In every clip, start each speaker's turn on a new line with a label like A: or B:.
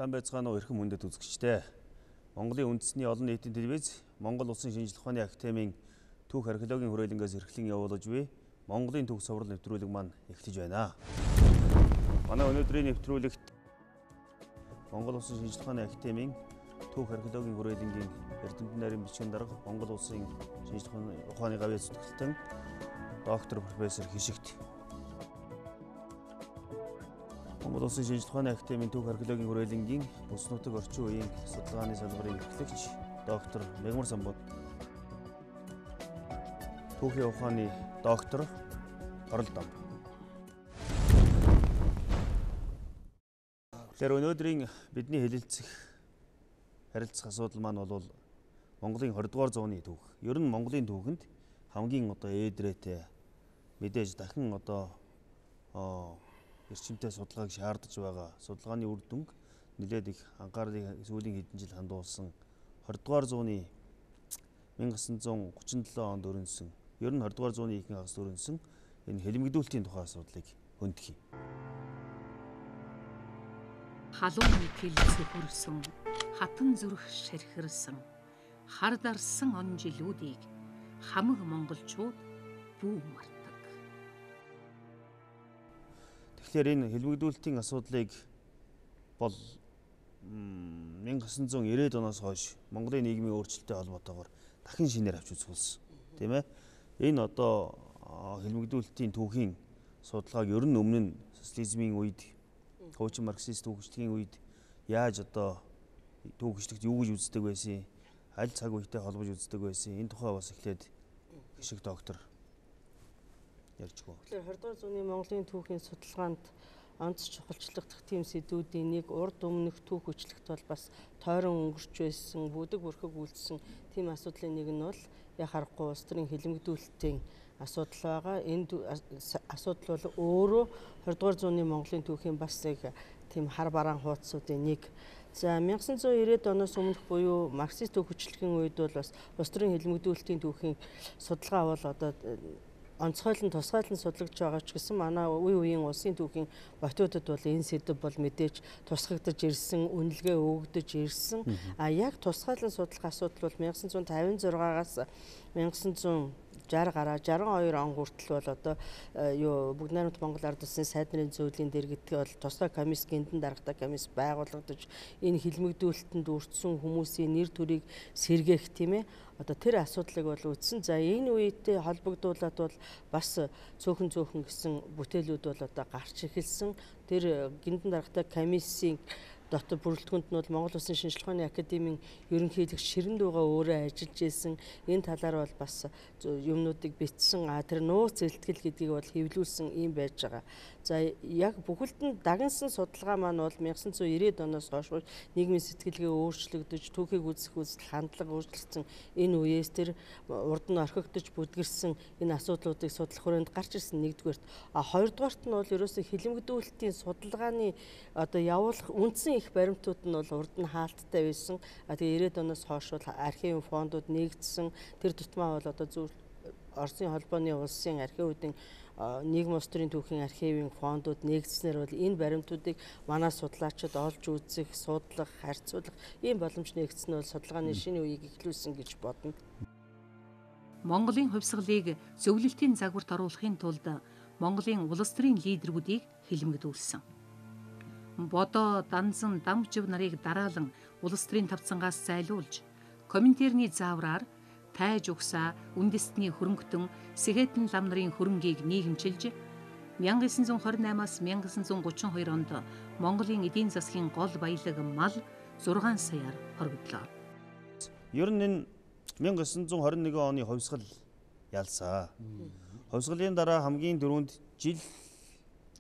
A: Сайн байцгаана уу эрхэм хүндэт үзэгчдээ. Монголын үндэсний олон нийтийн телевиз, Монгол Улсын шинжлэх ухааны академийн түүх археологийн хүрээлэнгээс эрхлэн явуулж буй Монголын түүх соврал нэвтрүүлэг маань эхлэж байна. Манай өнөөдрийн нэвтрүүлэгт Монгол Улсын шинжлэх ухааны академийн түүх археологийн хүрээлэнгийн эрдэмтэн нарийн бичгийн дарга Монгол Улсын шинжлэх ухааны гавьяа зүтгэлтэн доктор профессор Хишигт Монгол Улсын шинжлэх ухааны академийн түүх археологийн хүрээлэнгийн бүс нутаг орчин үеийн судалгааны салбарын эрхлэгч доктор Мягмар Самбат түүхийн ухааны доктор оролдов. Тэгэхээр өнөөдрийн бидний хэлэлцэх харилцах асуудал маань бол Монголын 20 дугаар зууны түүх. Ер нь Монголын түүхэнд хамгийн ээдрээтэй мэдээж дахин эрчимтэй судалгааг шаардж байгаа судалгааны үр дүнг нэлээд их анхаарлыг сүүлийн хэдэн жил хандуулсан 20 дугаар зууны 1937 онд өрнөсөн ер нь 20 дугаар зууны ихэнх хагас өрнөсөн энэ хэлмэгдүүлэлтийн тухай асуудлыг хөндөе.
B: Халуун хил цөхөрсөн, хатан зүрх шархирсан, хар дарсан он жилүүдийг хамаг монголчууд бүү мартав.
A: Тэгэхээр энэ хэлмэгдүүлэлтийн асуудлыг бол 1990-ад оноос хойш Монголын нийгмийн өөрчлөлттэй холбоотойгоор дахин шинээр авч үзэх болсон. Тийм ээ. Энэ хэлмэгдүүлэлтийн түүхийн судалгааг ер нь өмнө нь социализмын үед, хуучин марксист түүхчлэгийн үед яаж түүхчлэгт юу гэж үздэг байсан, аль цаг үетэй холбож үздэг байсан. Энэ тухай бас эхлээд Хишиг доктор
C: Тэгэхээр 20 дугаар зууны Монголын түүхийн судалгаанд онц чухалчлагдах тийм сэдвүүдийн нэг урд өмнөх түүх хүчлэгт бол бас тойрон өнгөрч байсан, бүдэг бүрхэг үйлдсэн тийм асуудлын нэг нь бол яг харахгүй улс төрийн хэлмэгдүүлэлтийн асуудал байгаа. Энэ асуудал бол өөрөө 20 дугаар зууны Монголын түүхийн бас яг тийм хар бараан хуудсуудын нэг. За 1990-ад оноос өмнөх буюу марксист түүх хүчлэгийн үед бол бас улс төрийн хэлмэгдүүлэлтийн түүхийн судалгаа бол онцгойлон тусгайлан судлагдж байгаа ч гэсэн манай үе үеийн улсын түүхийн ботуудад бол энэ сэдв бол мэдээж тусгагдж ирсэн, үнэлгээ өгөгдөж ирсэн. Яг тусгайлан судлах асуудал бол 1956-аас 1960 гараа 62 он хүртэл бол Бүгд найрамд Монгол ард улсын сайд нарын зөвлөлийн дэргэдгээ бол тусгай комисс, гинтэн даргатай комисс байгуулагдаж энэ хэлмэгдүүлэлтэнд өртсөн хүмүүсийн нэр төрийг сэргээх тийм ээ. Тэр асуудлыг бол үзсэн. За энэ үетэй холбогдуулаад бол бас цөөхөн гэсэн бүтээлүүд бол гарч эхэлсэн. Тэр гинтэн даргатай комиссийн дотор бүрэлдэхүүнд нь бол Монгол Улсын шинжлэх ухааны академийн ерөнхийлөгч Ширэн дуугаа өөрөө ажиллаж исэн. Энэ талаар бол бас юмнуудыг бичсэн. Тэр нууц зэлтгэл гэдгийг бол хэвлүүлсэн юм байж байгаа. За яг бүхэлд нь дагнсан судалгаа маань бол 1990-ад оноос хойш нийгмийн сэтгэлгээ өөрчлөгдөж, түүхийг үзэх үзэл хандлага өөрчлөгдсөн энэ үеэс тэр урд нь орхигдож бүдгэрсэн энэ асуудлуудыг судлах хүрээнд гарч ирсэн нэгдүгээрт. Хоёрдугаарт нь бол ерөөсөө хэлмэгдүүлэлтийн судалгааны явуулах үндсэн их баримтууд нь бол урд нь хаалттай байсан. Тэгээ 90-ад оноос хойш бол архивын фондууд нэгдсэн. Тэр тутмаа бол Оросын холбооны улсын архивуудын нийгмийн улс төрийн түүхийн архивын фондууд нэгдснээр бол энэ баримтуудыг манай судлаачид олж үзэх, судлах, харьцуулах ийм боломж нэгдсэн нь бол судалгааны шинэ үеийг эхлүүлсэн гэж бодно.
B: Монголын хувьсгалыг зөвлөлтийн загварт оруулахын тулд Монголын улс төрийн лидерүүдийг хэлмэгдүүлсэн. Бодоо, Данзан, Дамжив нарыг дараалан улс төрийн тавцангаас зайлуулж, Коминтерний заавраар тайж угсаа үндэстний хөрөнгөтөн Сэхэтэн лам нарын хөрөнгийг нийгэмчилж 1928-аас 1932 онд Монголын эдийн засгийн гол баялаг мал 6 саяар хоригдлоо.
A: Ер нь энэ 1921 оны хувьсгал ялсаа. Хувьсгалын дараа хамгийн дөрөнд жил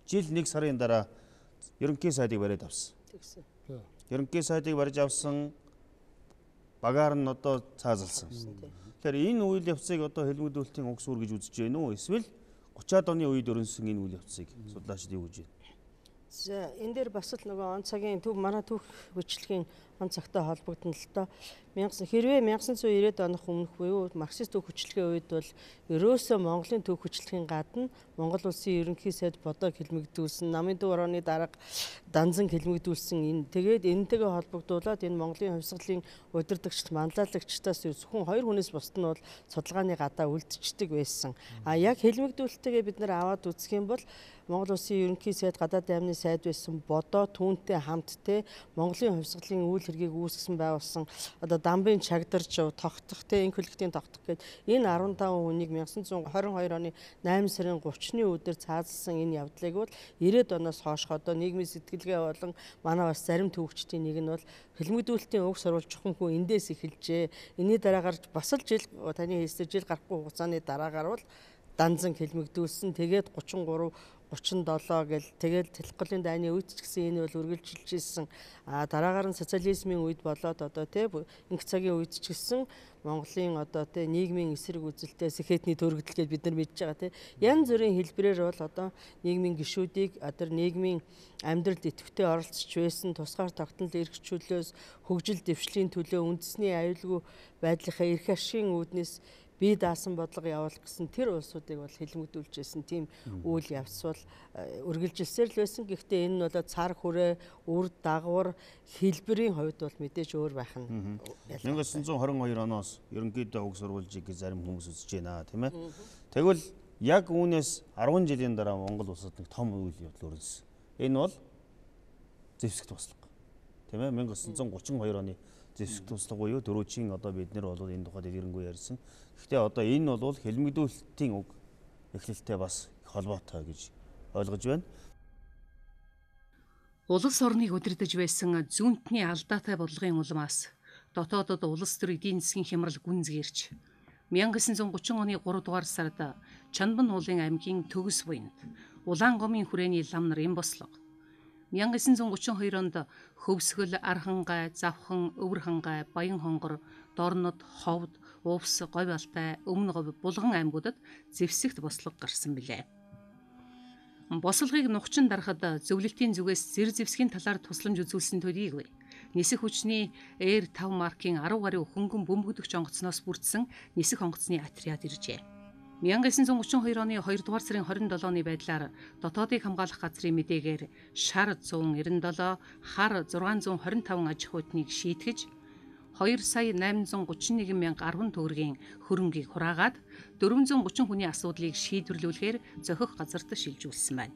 A: 1 сарын дараа ерөнхий сайдыг бариад авсан. Ерөнхий сайдыг барьж авсан багаар нь цаазалсан. Тэгэхээр энэ үйл явцыг хэлмэгдүүлэлтийн уг суурь гэж үзэж байна уу? Эсвэл 30-аад оны үед өрнөсөн энэ үйл явцыг судлаачид юу гэж байна?
C: За энэ дээр бас л он цагийн манай түүх хүчлэгийн он цагтай холбогдно л доо. Хэрвээ 1990-ад оных өмнөх буюу марксист төв хүчилгээ үед бол ерөөсөө Монголын төв хүчилгэхийн гадна Монгол улсын ерөнхий сайд бодоо хэлмэгдүүлсэн, намын төв орооны дарга данзан хэлмэгдүүлсэн. Тэгээд энэтэйгээ холбогдуулаад энэ Монголын хувьсгалын удирдагч, манлайлагчдаас зөвхөн 2 хүнээс бусд нь бол судалгааны гадаа үлдчихдэг байсан. Яг хэлмэгдүүлэлтэйгээ бид нар аваад үзэх юм бол Монгол улсын ерөнхий сайд, гадаад аймны сайд байсан бодоо түүнтэй хамт Монголын хувьсгалын үйл хэргийг үүсгэсэн байгуулсан одоо дамбын чагдарч тогтох энэ хөлөгтийн тогтох гээд энэ 15 хүнийг 1922 оны 8 сарын 30-ны өдөр цаазалсан энэ явдлыг бол 90-ад оноос хойш одоо нийгмийн сэтгэлгээ болон манай бас зарим төвөгчдийн нэг нь бол хэлмэгдүүлэлтийн уг сурвалж чухам хүн эндээс эхэлжээ. Энийний дараагаар бас л таны хэлсэн жил гарахгүй хугацааны дараагаар бол данзан хэлмэгдүүлсэн. Тэгээд 33 37 гэл тэгэл Тэлхголын дайны үед ч гэсэн энэ бол үргэлжилж ирсэн. Дараагаар нь социализмын үед болоод одоо инх цагийн үед ч гэсэн Монголын одоо нийгмийн эсрэг үзэлтэй сэхэтний төрөгдөл гэж бид нар мэдж байгаа янз бүрийн хэлбэрээр бол одоо нийгмийн гишүүдийг нийгмийн амьдралд идэвхтэй оролцож байсан тусгаар тогтнол эрх чөлөөс хөгжил дэвшлийн төлөө үндэсний аюулгүй байдлынхаа эрх ашигын үүднээс бие даасан бодлого явуулах гэсэн тэр улсуудыг бол хэлмэгдүүлж байсан тийм үйл явц бол үргэлжилсээр л байсан. Гэхдээ энэ нь бол цар хүрээ, үр дагавар хэлбэрийн хувьд бол мэдээж өөр байх нь.
A: 1922 оноос ерөнхийдөө уг сурвалжийг зарим хүмүүс үзэж байна тийм ээ. Тэгвэл яг үүнээс 10 жилийн дараа Монгол улсад нэг том үйл явдал өрнөсөн. Энэ бол зэвсэгт туслага. Тийм ээ 1932 оны зэвсэгт туслага буюу дөрөвчийн одоо бид нар бол энэ тухайд дэлгэрэнгүй ярьсан. Гэхдээ одоо энэ бол хэлмэгдүүлэлтийн уг эхлэлтэй бас их холбоотой гэж ойлгож байна.
B: Улс орныг удирдах байсан зүүнтний алдаатай бодлогын улмаас дотоодод улс төр эдийн засгийн хямрал гүнзгийрч 1930 оны 3 дугаар сард Чанбан уулын аймгийн Төгс буйнд Улаангомын хүрээний лам нарын бослого 1932 онд Хөвсгөл, Архангай, Завхан, Өвөрхангай, Баян хонгор, Дорнод, Ховд, Увс, Говь Алтай, Өмнө Говь, Булган аймагуудад зэвсэгт бослого гарсан билээ. Бослогыг нухчин дарахад зөвлөлтийн зүгээс зэр зэвсгийн талаар тусламж үзүүлсэн төдийгүй нисэх хүчний R5 маркийн 10 гаруй хөнгөн бөмбөгдөгч онгоцноос бүрдсэн нисэх онгоцны отряд иржээ. 1932 оны 2 дугаар сарын 27-ны байдлаар дотоодыг хамгаалах газрын мэдээгээр шар 197, хар 625 аж ахуйтныг шийтгэж 2,831,010 төгрөгийн хөрөнгийг хураагаад 430 хүний асуудлыг шийдвэрлүүлэхээр зохих газарт шилжүүлсэн байна.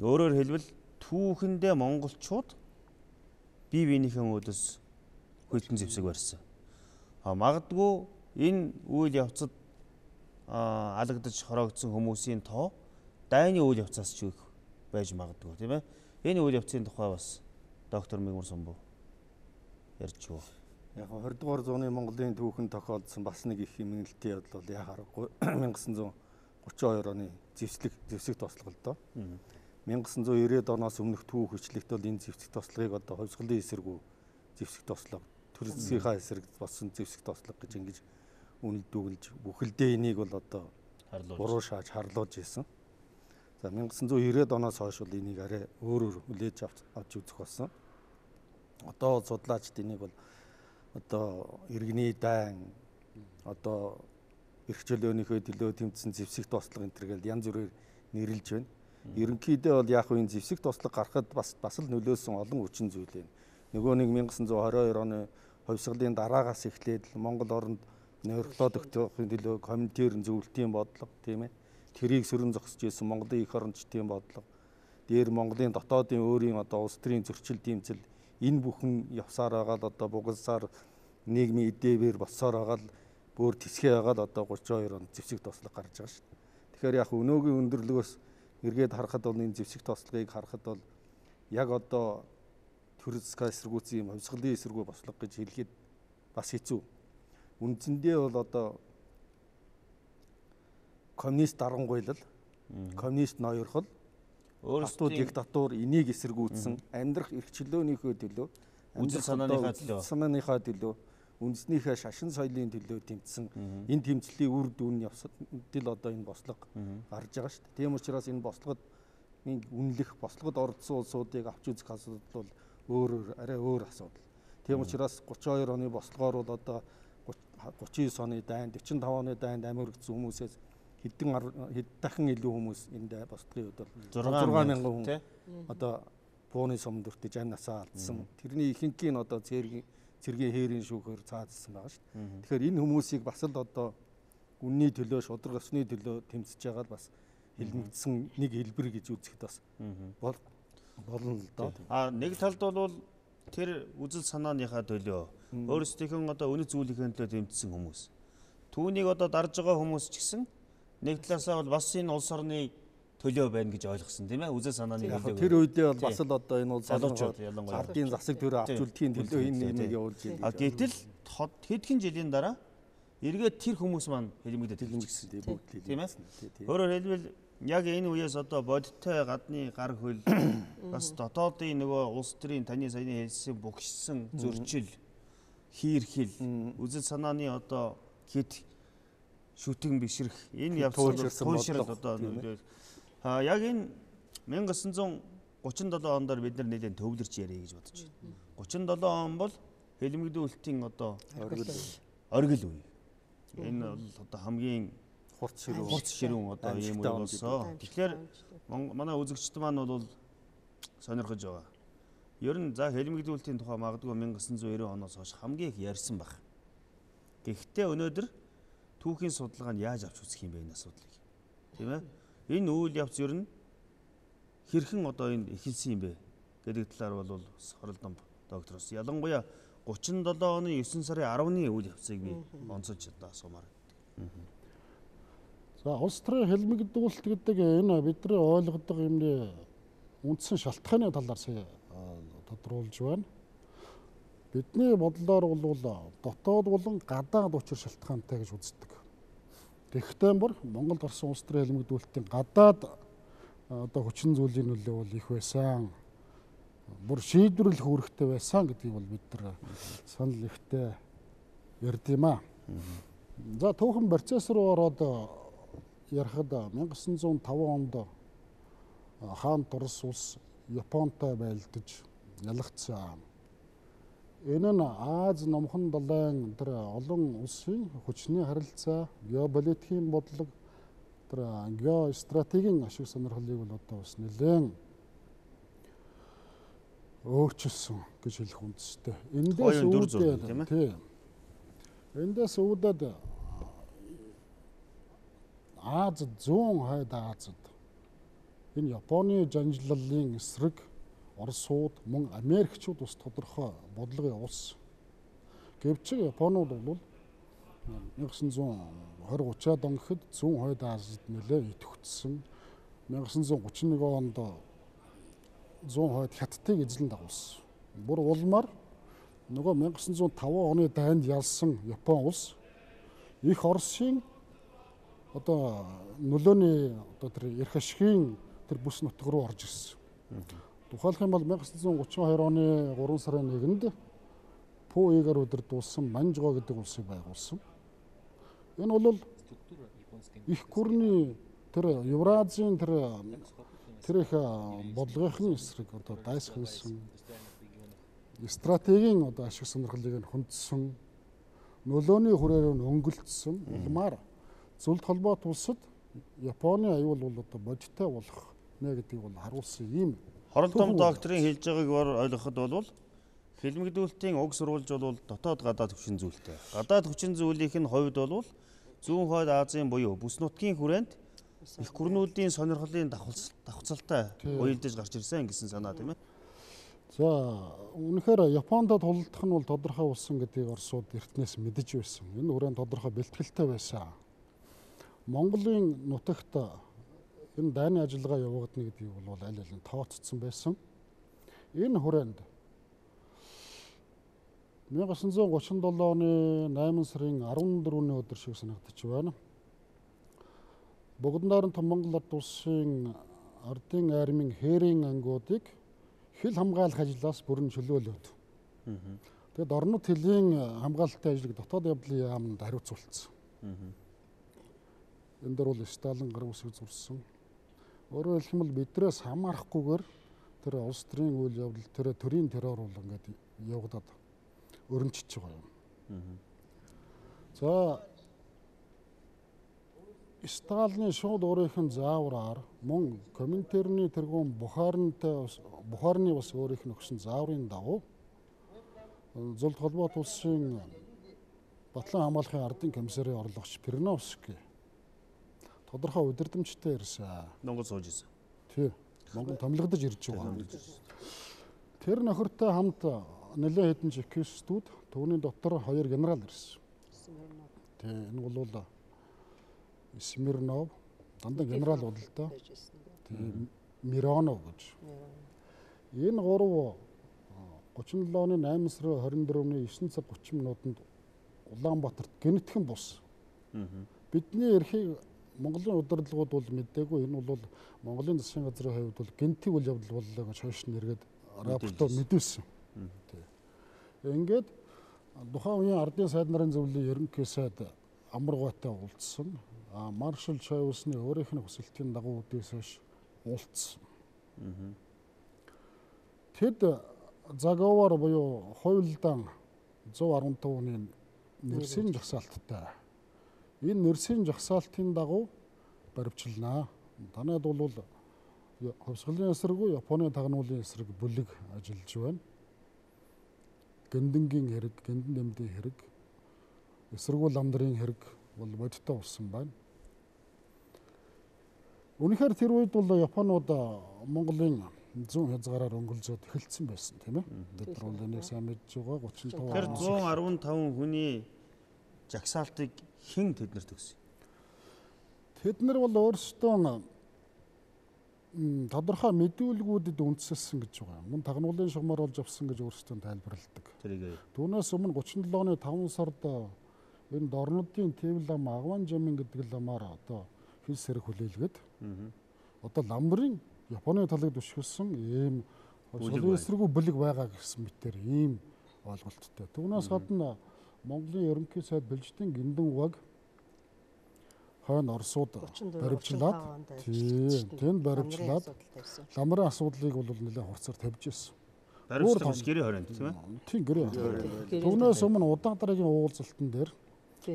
A: Өөрөөр хэлбэл түүхэндээ монголчууд бие биенийхээ өөдөөс хөлтөн зэвсэг барьсан. Магадгүй энэ үйл явцад алагдаж хороогдсон хүмүүсийн тоо дайны үйл явцаас ч их байж магадгүй тийм ээ. Энэ үйл явцын тухай бас доктор Мигмар Сумбу ярьж юу.
D: Яг 20 дугаар зууны Монголын түүхэнд тохиолдсон бас нэг их хэмнэлтийн явдал бол яг харахгүй 1932 оны зэвсэг тослого л доо. 1990-ад оноос өмнөх түүх хүчлэгт бол энэ зэвсэг тослогыг одоо хувьсгалын эсэргүү зэвсэг тослого төр засгийнхаа эсрэг болсон зэвсэг тослого гэж ингэж үнэлдүүлж бүхэлдээ энийг бол одоо буруу шааж харлуулж ирсэн. За 1990-ад оноос хойш бол энийг арай өөрөөр хүлээж авч үзэх болсон. Одоо судлаачид энийг бол одоо иргэний дайн одоо эрх чөлөөнийхөө төлөө тэмцсэн зэвсэг тослого энэ төр гэл янз бүрээр нэрлэж байна. Ерөнхийдөө бол яг энэ зэвсэг тослого гарахад бас л нөлөөсөн олон хүчин зүйл байна. Нөгөө нэг 1922 оны хувьсгалын дараагаас эхлээд Монгол оронд нойрлоод өгөхөхийн төлөө комментийн зөвлөлтийн бодлого тийм ээ. Тэрийг сөрөн зогсож исэн Монголын эх орончдын бодлого. Дээр Монголын дотоодын өөрийн одоо улс төрийн зөрчил тэмцэл энэ бүхэн явсаар байгаа л одоо бугалсаар нийгмийн эдээвэр болсоор байгаа л бүр тисгээ байгаа л одоо 32 онд зэвсэг тослого гарч байгаа шүү дээ. Тэгэхээр яг өнөөгийн өндөрлөгөөс эргээд харахад бол энэ зэвсэг тослогыг харахад бол яг одоо төр засгаа эсэргүүцсэн юм хувьсгалын эсэргүү бослого гэж хэлэхэд бас хэцүү. Үндсэндээ бол одоо коммунист дарангуйлал, коммунист ноёрхол, өөрсдөө диктатур энийг эсэргүүцсэн амьдрах эрх чөлөөнийхөө төлөө,
A: үндсэн
D: санааныхаа төлөө, үндэснийхээ шашин соёлын төлөө тэмцсэн энэ тэмцлийн үр дүн явсад одоо энэ бослого гарч байгаа шүү дээ. Тийм учраас энэ бослогод үнэлэх бослогод ордсон улсуудыг авч үзэх асуудал бол арай өөр асуудал. Тийм учраас 32 оны бослогоор бол одоо 39 оны дайнд 45 оны дайнд амьд хүмүүсээс хэд дахин илүү хүмүүс энд бослогын үед бол 6,000 хүн одоо бууны сумд өртөж амь насаа алдсан. Тэрний ихэнхийг нь одоо цэргийн хээрийн шүүхээр цаадсан байгаа шүү дээ. Тэгэхээр энэ хүмүүсийг бас л одоо үнний төлөө шудраг осны төлөө тэмцэж байгаа л бас хэлмэгдсэн нэг хэлбэр гэж үзэхэд бас болно л доо.
A: Нэг талд бол тэр үзэл санааныхаа төлөө өөрсдийнх нь одоо үнэт зүйлийн төлөө тэмцсэн хүмүүс. Түүнийг одоо дарж байгаа хүмүүс ч гэсэн нэг талаасаа бол бас энэ улс орны төлөө байна гэж ойлгосон тийм ээ. Үзэл санааны төлөө.
D: Тэр үедээ бол бас л одоо энэ улс орны ардын засаг төрөө авч үлдэхийн төлөө энэ нэг явуулж байна.
A: Гэтэл хэдхэн жилийн дараа эргээд тэр хүмүүс маань хэлмэгдээд хэлмэгдсэн тийм ээ. Өөрөөр хэлбэл яг энэ үеэс одоо бодиттой гадны гар хөл бас дотоодын нөгөө улс төрийн таны саяны хэлсэн бүгшсэн зөрчил, хийрхэл, үзэл санааны одоо хэд шүтэн бишрэх энэ явцад туушрал одоо яг энэ 1937 ондор бид нар нэлээд төвлөрч ярих гэж бодож байна. 37 он бол хэлмэгдүүлэлтийн одоо оргил үе. Энэ бол одоо хамгийн хурц ширүүн одоо ийм үе болсон. Тэгэхээр манай үзэгчд маань бол сонирхож байгаа. Ер нь за хэлмэгдүүлэлтийн тухай магадгүй 1990 оноос хойш хамгийн их ярьсан баг. Гэхдээ өнөөдөр түүхийн судалгаа нь яаж авч үзэх юм бэ энэ асуудлыг. Тийм ээ? Энэ үйл явц ер нь хэрхэн одоо энэ эхэлсэн юм бэ гэдэг талаар бол хоролдон доктороос ялангуяа 37 оны 9 сарын 10-ны үйл явцыг би онцолж одоо асуумаар байна.
E: За улс төрийн хэлмэгдүүлэлт гэдэг энэ бидний ойлгодог юмны үндсэн шалтгааны талаар сая тодруулж байна. Бидний бодлоор бол дотоод болон гадаад учир шалтгаантай гэж үздэг. Тэгэхдээ бүр Монгол гарсан улс төрийн хэлмэгдүүлэлтийн гадаад одоо хүчин зүйлийн нөлөө бол их байсан. Бүр шийдвэрлэх үүрэгтэй байсан гэдгийг бол бид нар санал ихтэй ярьд юм аа. За түүхэн процесс руу ороод ярихад 1905 онд хаан Турс улс Японтой байлдаж ялагдсан. Энэ нь Аз номхон далайн тэр олон улсын хүчний харилцаа, геополитикийн бодлого, тэр геостратегийн ашиг сонирхлыг бол одоо бас нэлээд өөрчилсөн гэж хэлэх үндэстэй. Эндээс үүдээд Аз зүүн хойд Азад энэ Японы жанжлалын эсрэг Оросууд, мөн Америкчууд бас тодорхой бодлого явуулсан. Гэвч Японууд бол 1920-30-аад он гэхэд зүүн хойд Азид нэлээд идэвхжсэн. 1931 онд зүүн хойд Хятадыг эзлэн дагуулсан. Бүр улмаар нөгөө 1905 оны дайнд ялсан Япон улс их Оросын одоо нөлөөний одоо тэр эрх ашигын тэр бүс нутг руу орж ирсэн. Тухайлх юм бол 1932 оны 3 сарын 1-нд Пүүгээр удирдуулсан Манжго гэдэг улсыг байгуулсан. Энэ бол их гүрний тэр Евразийн тэр их бодлогын эсрэг одоо дайсхилсан стратегийн одоо ашиг сонирхлыг нь хөндсөн нөлөөний хүрээр нь өнгөлтсөн улмаар зөвлөлт холбоот улсад Японы аюул бол одоо бодиттой болох нэ гэдгийг бол харуулсан юм.
A: Хоролдон докторийн хэлж байгааг ойлгоход бол хэлмэгдүүлэлтийн уг сурвалж бол дотоод гадаад хүчин зүйлтэй. Гадаад хүчин зүйлийнх нь хувьд бол зүүн хойд Азийн буюу бүс нутгийн хүрээнд их гүрнүүдийн сонирхлын давхцалтай уялдаж гарч ирсэн гэсэн санаа тийм ээ.
E: За үнэхээр Японд тулдах нь бол тодорхой болсон гэдгийг Оросууд эртнээс мэдэж байсан. Энэ хүрээнд тодорхой бэлтгэлтэй байсан. Монголын нутагт энэ дайны ажиллагаа явагдана гэдгийг бол аль алин тооцсон байсан. Энэ хүрээнд 1937 оны 8 сарын 14-ний өдөр шиг санагдаж байна. Богднарын Монгол ард улсын ардын армийн хээрийн ангуудыг хил хамгаалах ажлаас бүрэн чөлөөлөөд. Тэгэд орнод хөлийн хамгаалалтын ажлыг дотоод явдлын яамд хариуцуулсан. Энэ дөр бол Сталин гар үсэг зурсан. Өөрөөр хэлбэл бидрээс хамаарахгүйгээр тэр улс төрийн үйл явдал тэр төрийн террор бол ингээд явагдаад өрнөжж байгаа юм. За Сталины шууд өөрийнх нь заавраар мөн Коминтерны тэргүүн Бухарны бас өөрийнх нь өгсөн зааврын дагуу Зөвлөлт холбоот улсын Батлан хамгаалахын ардын комиссарын орлогч Перновский тодорхой удирдамжтай ирсэн.
A: Монгол сууж ирсэн.
E: Тий. Монгол томилогдож ирж байгаа. Тэр нөхөртэй хамт нэлээд хэдэн чекистүүд түүний дотор 2 генерал ирсэн. Тий. Энэ бол Смирнов дандаа генерал бол л доо. Тий. Миронов гэж. Энэ 3 37 оны 8 сарын 24-ний 9 цаг 30 минутанд Улаанбаатарт гинэтхэн бус. Бидний эрхийг Монголын удирдлагууд бол мэдээгүй. Энэ бол Монголын засгийн газрын хувьд бол гинтиг үйл явдал боллоо гэж хойш нь эргээд рапортоор мэдүүлсэн. Ингээд тухайн үеийн ардын сайд нарын зөвлөлийн ерөнхий сайд Амаргуйтай уулзсан. Маршал Чойвсны өөрийнх нь хүсэлтийн дагуу үдээс хойш уулзсан. Тэд заговор буюу хуйлдаан 115-ны нэрсийн жагсаалттай. Энэ нэрсийн жагсаалтын дагуу баривчлана. Танайд бол хувьсгалын эсрэг, Японы тагнуулын эсрэг бүлэг ажиллаж байна. Гэндэнгийн хэрэг, гэндан нэмдийн хэрэг, эсрэгүүл ламдрын хэрэг бол бодиттой болсон байна. Үнэхээр тэр үед бол Японууд Монголын зүүн хязгаараар өнгөлзөөд эхэлсэн байсан тийм ээ. Бид нар бол энийг сайн мэдж байгаа 35.
A: Тэр 115 хүний жагсаалтыг хэн тэднэрт өгсөн?
E: Тэд нар бол өөрсдөө тодорхой мэдүүлгүүдэд үндэслэсэн гэж байгаа. Мөн тагнуулын шугамар болж авсан гэж өөрсдөө тайлбарладаг. Түүнээс өмнө 37 оны 5 сард энэ дорнодын Тэв лам Агван Жамин гэдэг ламаар одоо хэл сэрэг хүлээлгээд одоо ламбрын Японы талыг түшгэлсэн ийм хувьсгалын эсрэгүү бүлэг байгаа гэсэн мэтээр ийм ойлголттой. Түүнээс гадна Монголын ерөнхий сайд Бэлжтийн гиндэн уг хойно Оросууд баривчлаад тэнд баривчлаад ламрын асуудлыг бол нэлээд хурцаар тавьж ирсэн.
A: Баривчлах биш гэрээ хорионд тийм ээ?
E: Тийм гэрээ хорионд. Түүнээс өмнө удаан дараагийн уулзалтан дээр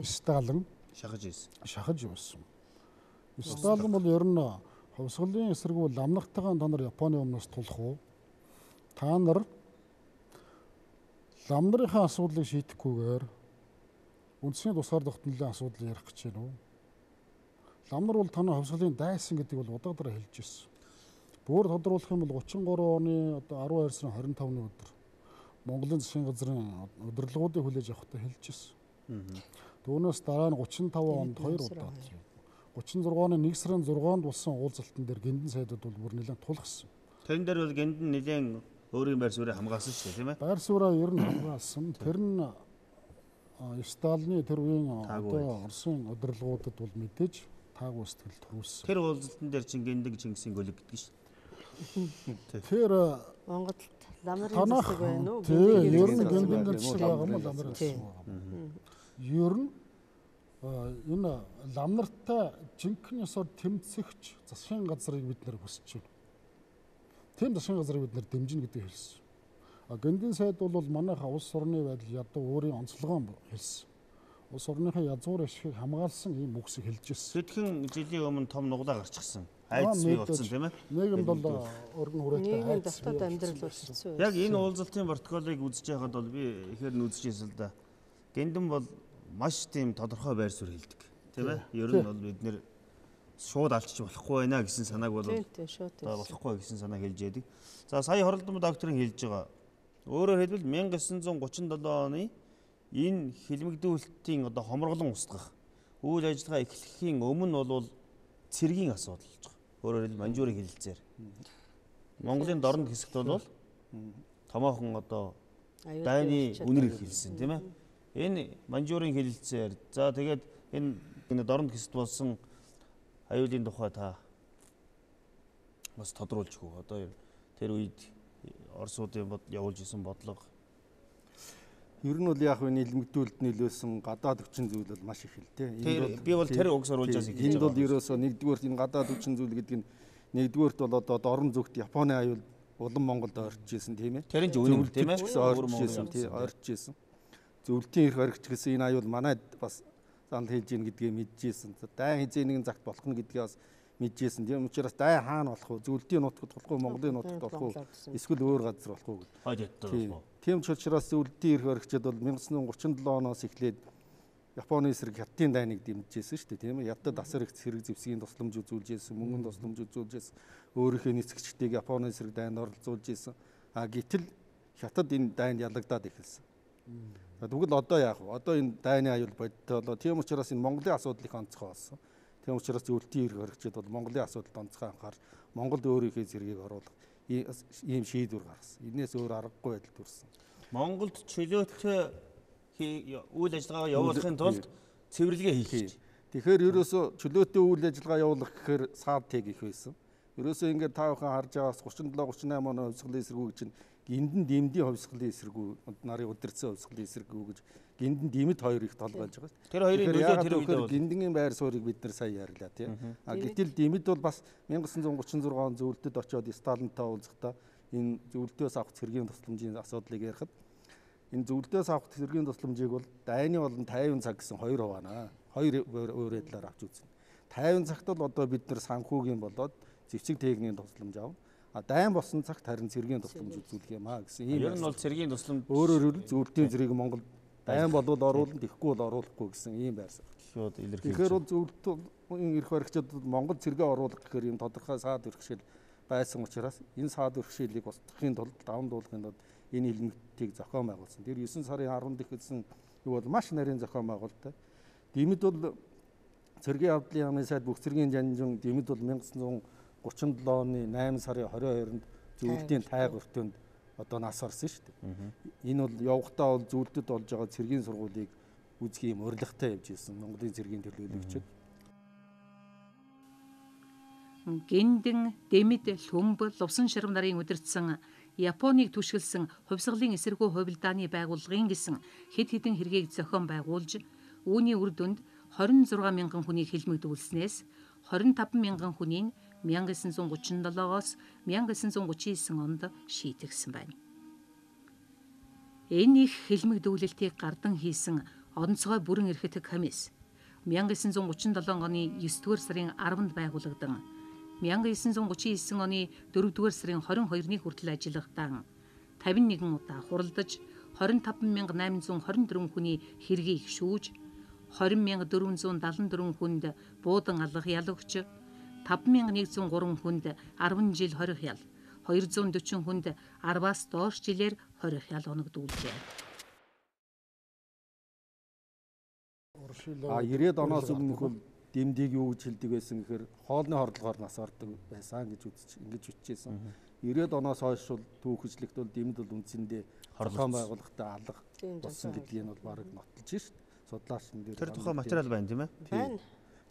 E: Сталин
A: шахаж ирсэн.
E: Сталин бол ер нь хувьсгалын эсрэгүү ламнартайгаа та нар Японы өмнөөс тулах уу? Та нар ламнарынхаа асуудлыг шийдэхгүйгээр үндэсний тусгаар тогтнолын асуудлыг ярих гэж байна уу? Ламнар бол танай хувьсгалын дайсан гэдэг бол удаадаар хэлж ирсэн. Бүр тодруулах юм бол 33 оны одоо 12 сарын 25-ны өдөр Монголын засгийн газрын удирдлагуудыг хүлээж авахдаа хэлж ирсэн. Түүнээс дараа нь 35 онд 2 удаа 36-оны 1 сарын 6-нд болсон уулзалтан дээр гиндэн сайдууд бол бүр нэлээд тулгсан.
A: Тэрэн дээр бол гиндэн нэлээд өөрийн байр суурийг хамгаалсан шүү дээ тийм ээ?
E: Байр сууриа ер нь хамгаалсан. Тэр нь Сталины тэр үеийн одоо Оросын удирдлагуудад бол мэдээж таагүй сэтгэл төрүүлсэн.
A: Тэр уулзалтан дээр чинь гиндэн Чингисийн гөлөг гэдэг шүү.
E: Тэр
C: Монголд ламрын засаг байна уу?
E: Тийм, ер нь гиндэн засаг байгаа юм ламрын засаг байгаа. Ер нь энэ ламнартай жинхэнэ ёсоор тэмцэгч засгийн газрыг бид нэр хүсэж байна. Тийм засгийн газрыг бид нэр дэмжинэ гэдэг хэлсэн. Гиндэн сайд бол манайха улс орны байдал ядуу өөрийн онцлогоо хэлсэн. Улс орныхаа язгуур ашигыг хамгаалсан ийм үгсийг хэлж ирсэн.
A: Тэдхэн жилийн өмнө том нуглаа гарчихсан. Айдас бий болсон тийм ээ?
E: Нийгэмд бол өргөн хүрээтэй
C: айдас дотоод амьдрал болчихсон.
A: Яг энэ уулзалтын протоколыг үзэж байхад бол би ихээр нь үзчихсэн л да. Гиндэн бол маш тийм тодорхой байр суурь хэлдэг тийм ээ. Ер нь бол бид нэр шууд алчиж болохгүй байна гэсэн санааг бол болохгүй гэсэн санааг хэлж яадаг. За сая хоролдон докторын хэлж байгаа. Өөрөөр хэлбэл 1937 оны энэ хилмигдүүлэлтийн одоо хомроглон устгах үйл ажиллагаа эхлэхийн өмнө бол цэргийн асуудал болж байгаа. Өөрөөр хэлбэл манжуурын хилэлцээр. Монголын дорнод хэсэгт бол томоохон одоо дайны үнэр хэлсэн тийм ээ. Энэ манжуурын хилэлцээр за тэгээд энэ дорнод хэсэгт болсон аюулын тухай та бас тодруулж өгөө. Одоо тэр үед Оросуудын явуулж исэн бодлого
D: ер нь бол яг энэ илмэгдүүлэлт нийлүүлсэн гадаад хүчин зүйл бол маш их л дээ.
A: Би бол тэр угс оруулж байгаа юм.
D: Энд бол ерөөсөө нэгдүгээр энэ гадаад хүчин зүйл гэдэг нь Нэгдүгээрт бол одоо орон зүгт Японы аюул улам Монголд орж ирсэн тийм ээ.
A: Тэр нь үнэн тийм ээ.
D: Орж ирсэн тийм орж ирсэн. Зөвлөлтийн эрх баригч гэсэн энэ аюул манайд бас санал хэлж ийн гэдгийг мэдчихсэн. Дайн хизээ нэгэн цагт болох нь гэдгийг бас мэдчихсэн. Тийм учраас дайн хаана болох вэ? Зөвлөлтийн нутагт болох уу, Монголын нутагт болох уу? Эсвэл өөр газар болох уу гэдэг.
A: Хойд яддаг болох уу?
D: Тийм ч учраас зөвлөлтийн эрх баригчид бол 1937 оноос эхлээд Японы эсрэг хятадын дайныг дэмжижсэн шүү дээ, тийм ээ. Хятад асар их цэрэг зэвсгийн тусламж үзүүлж ирсэн, мөнгөнд тусламж үзүүлж ирсэн. Өөрийнхөө нисгчдийг Японы эсрэг дайнд оролцуулж ирсэн. Гэтэл хятад энэ дайнд ялагдаад эхэлсэн. Тэгвэл одоо яах вэ? Одоо энэ дайны аюул бодтой болоо. Тийм учраас энэ Монголын асуудал их онцгой болсон. Тийм учраас зөвлөлтийн эрх баригчид бол Монголын асуудалд онцгой анхаарч Монголд өөрийнхөө зэргийг оруулах ийм шийдвэр гаргасан. Энээс өөр аргагүй байдал төрсөн.
A: Монголд чөлөөтэй үйл ажиллагаа явуулахын тулд цэвэрлэгээ хийх гэж.
D: Тэгэхээр ерөөсөө чөлөөтэй үйл ажиллагаа явуулах гэхээр саад тэг их байсан. Ерөөсөө ингээд та бүхэн харж байгаас 37 38 оны хувьсгалын эсэргүү чинь гиндэн дэмдийн хувьсгалын эсэргүү нарын удирдсан хувьсгалын эсэргүү гэж гиндэн дэмэд хоёр их толгойж байгаа шүү.
A: Тэр хоёрын нөлөө тэр үед бол
D: гиндэн байр суурийг бид нар сайн ярьлаа тийм. Гэтэл дэмэд бол бас 1936 он зөвлөлтөд очиод Сталинтай уулзахдаа энэ зөвлөлтөөс авах цэргийн тусламжийн асуудлыг ярихад энэ зөвлөлтөөс авах цэргийн тусламжийг бол дайны болон 50 цаг гэсэн хоёр хуваана. Хоёр өөр байдлаар авч үзнэ. 50 цагт бол одоо бид нар санхүүгийн болоод зэвсэг техникийн тусламж авна. Дайн болсон цагт харин цэргийн тусламж үзүүлэх юм гэсэн ийм.
A: Ер нь бол цэргийн тусламж
D: өөрөөр хэлбэл зөвлөлтийн цэргийг Монгол дайн болвол оруулна, тэгэхгүй бол оруулахгүй гэсэн ийм байр суурь.
A: шууд илэрхийлж.
D: Тэгэхээр бол зөвлөлтийн эрх баригчид Монгол цэргээ оруулах гэхээр юм тодорхой саад бэрхшээл байсан учраас энэ саад бэрхшээлийг устгахын тулд даван дуулахын тулд энэ хэлмэгтийг зохион байгуулсан. Тэр 9 сарын 10-нд ихэлсэн юу бол маш нарийн зохион байгуулалт. Дэмэд бол цэргийн явдлын яамны сайд бүх цэргийн жанжин дэмэд бол 1937 оны 8 сарын 22-нд зөвлөлтийн тайга өртөөнд одоо нас орсон шүү дээ. Энэ бол явахдаа бол зөвлөлтөд болж байгаа цэргийн сургуулийг үзэх юм урилгатай явж ирсэн Монголын цэргийн төлөөлөгчд.
B: Гиндэн, Дэмэд, Лхүмб, Лувсан ширам нарын удирдсан Японыг түшгэлсэн хувьсгалын эсэргүү хувилдааны байгууллагын гэсэн хэд хэдэн хэргийг зохион байгуулж, үүний үр дүнд 26 мянган хүнийг хэлмэгдүүлснээс 25 мянган хүнийг 1937-оос 1939 онд шийтгсэн байна. Энэ их хэлмэгдүүлэлтийг гардан хийсэн онцгой бүрэн эрхт комисс 1937 оны 9-р сарын 10-нд байгуулагдсан 1939 оны 4-р сарын 22-ны хүртэл ажиллахдаа 51 удаа хуралдаж 25,824 хүний хэргийг шүүж 20,474 хүнд буудан алгах ял өгч 5,103 хүнд 10 жил хорих ял 240 хүнд 10-аас доош жилээр хорих ял оногдуулжээ.
D: 90-ад оноос өмнөх бол дэмдийг юу гэж хэлдэг байсан гэхээр хоолны хордлогоор нас ордог байсан гэж ингэж үтчихсэн. 90-ад оноос хойш бол түүхэжлэгт бол дэмд бол үндсэндээ зохион байгуулалтаа алга болсон гэдгийг нь бол бараг нотолж шүү дээ. Судлаач нар
A: тэр тухай материал байна тийм ээ?
C: Байна.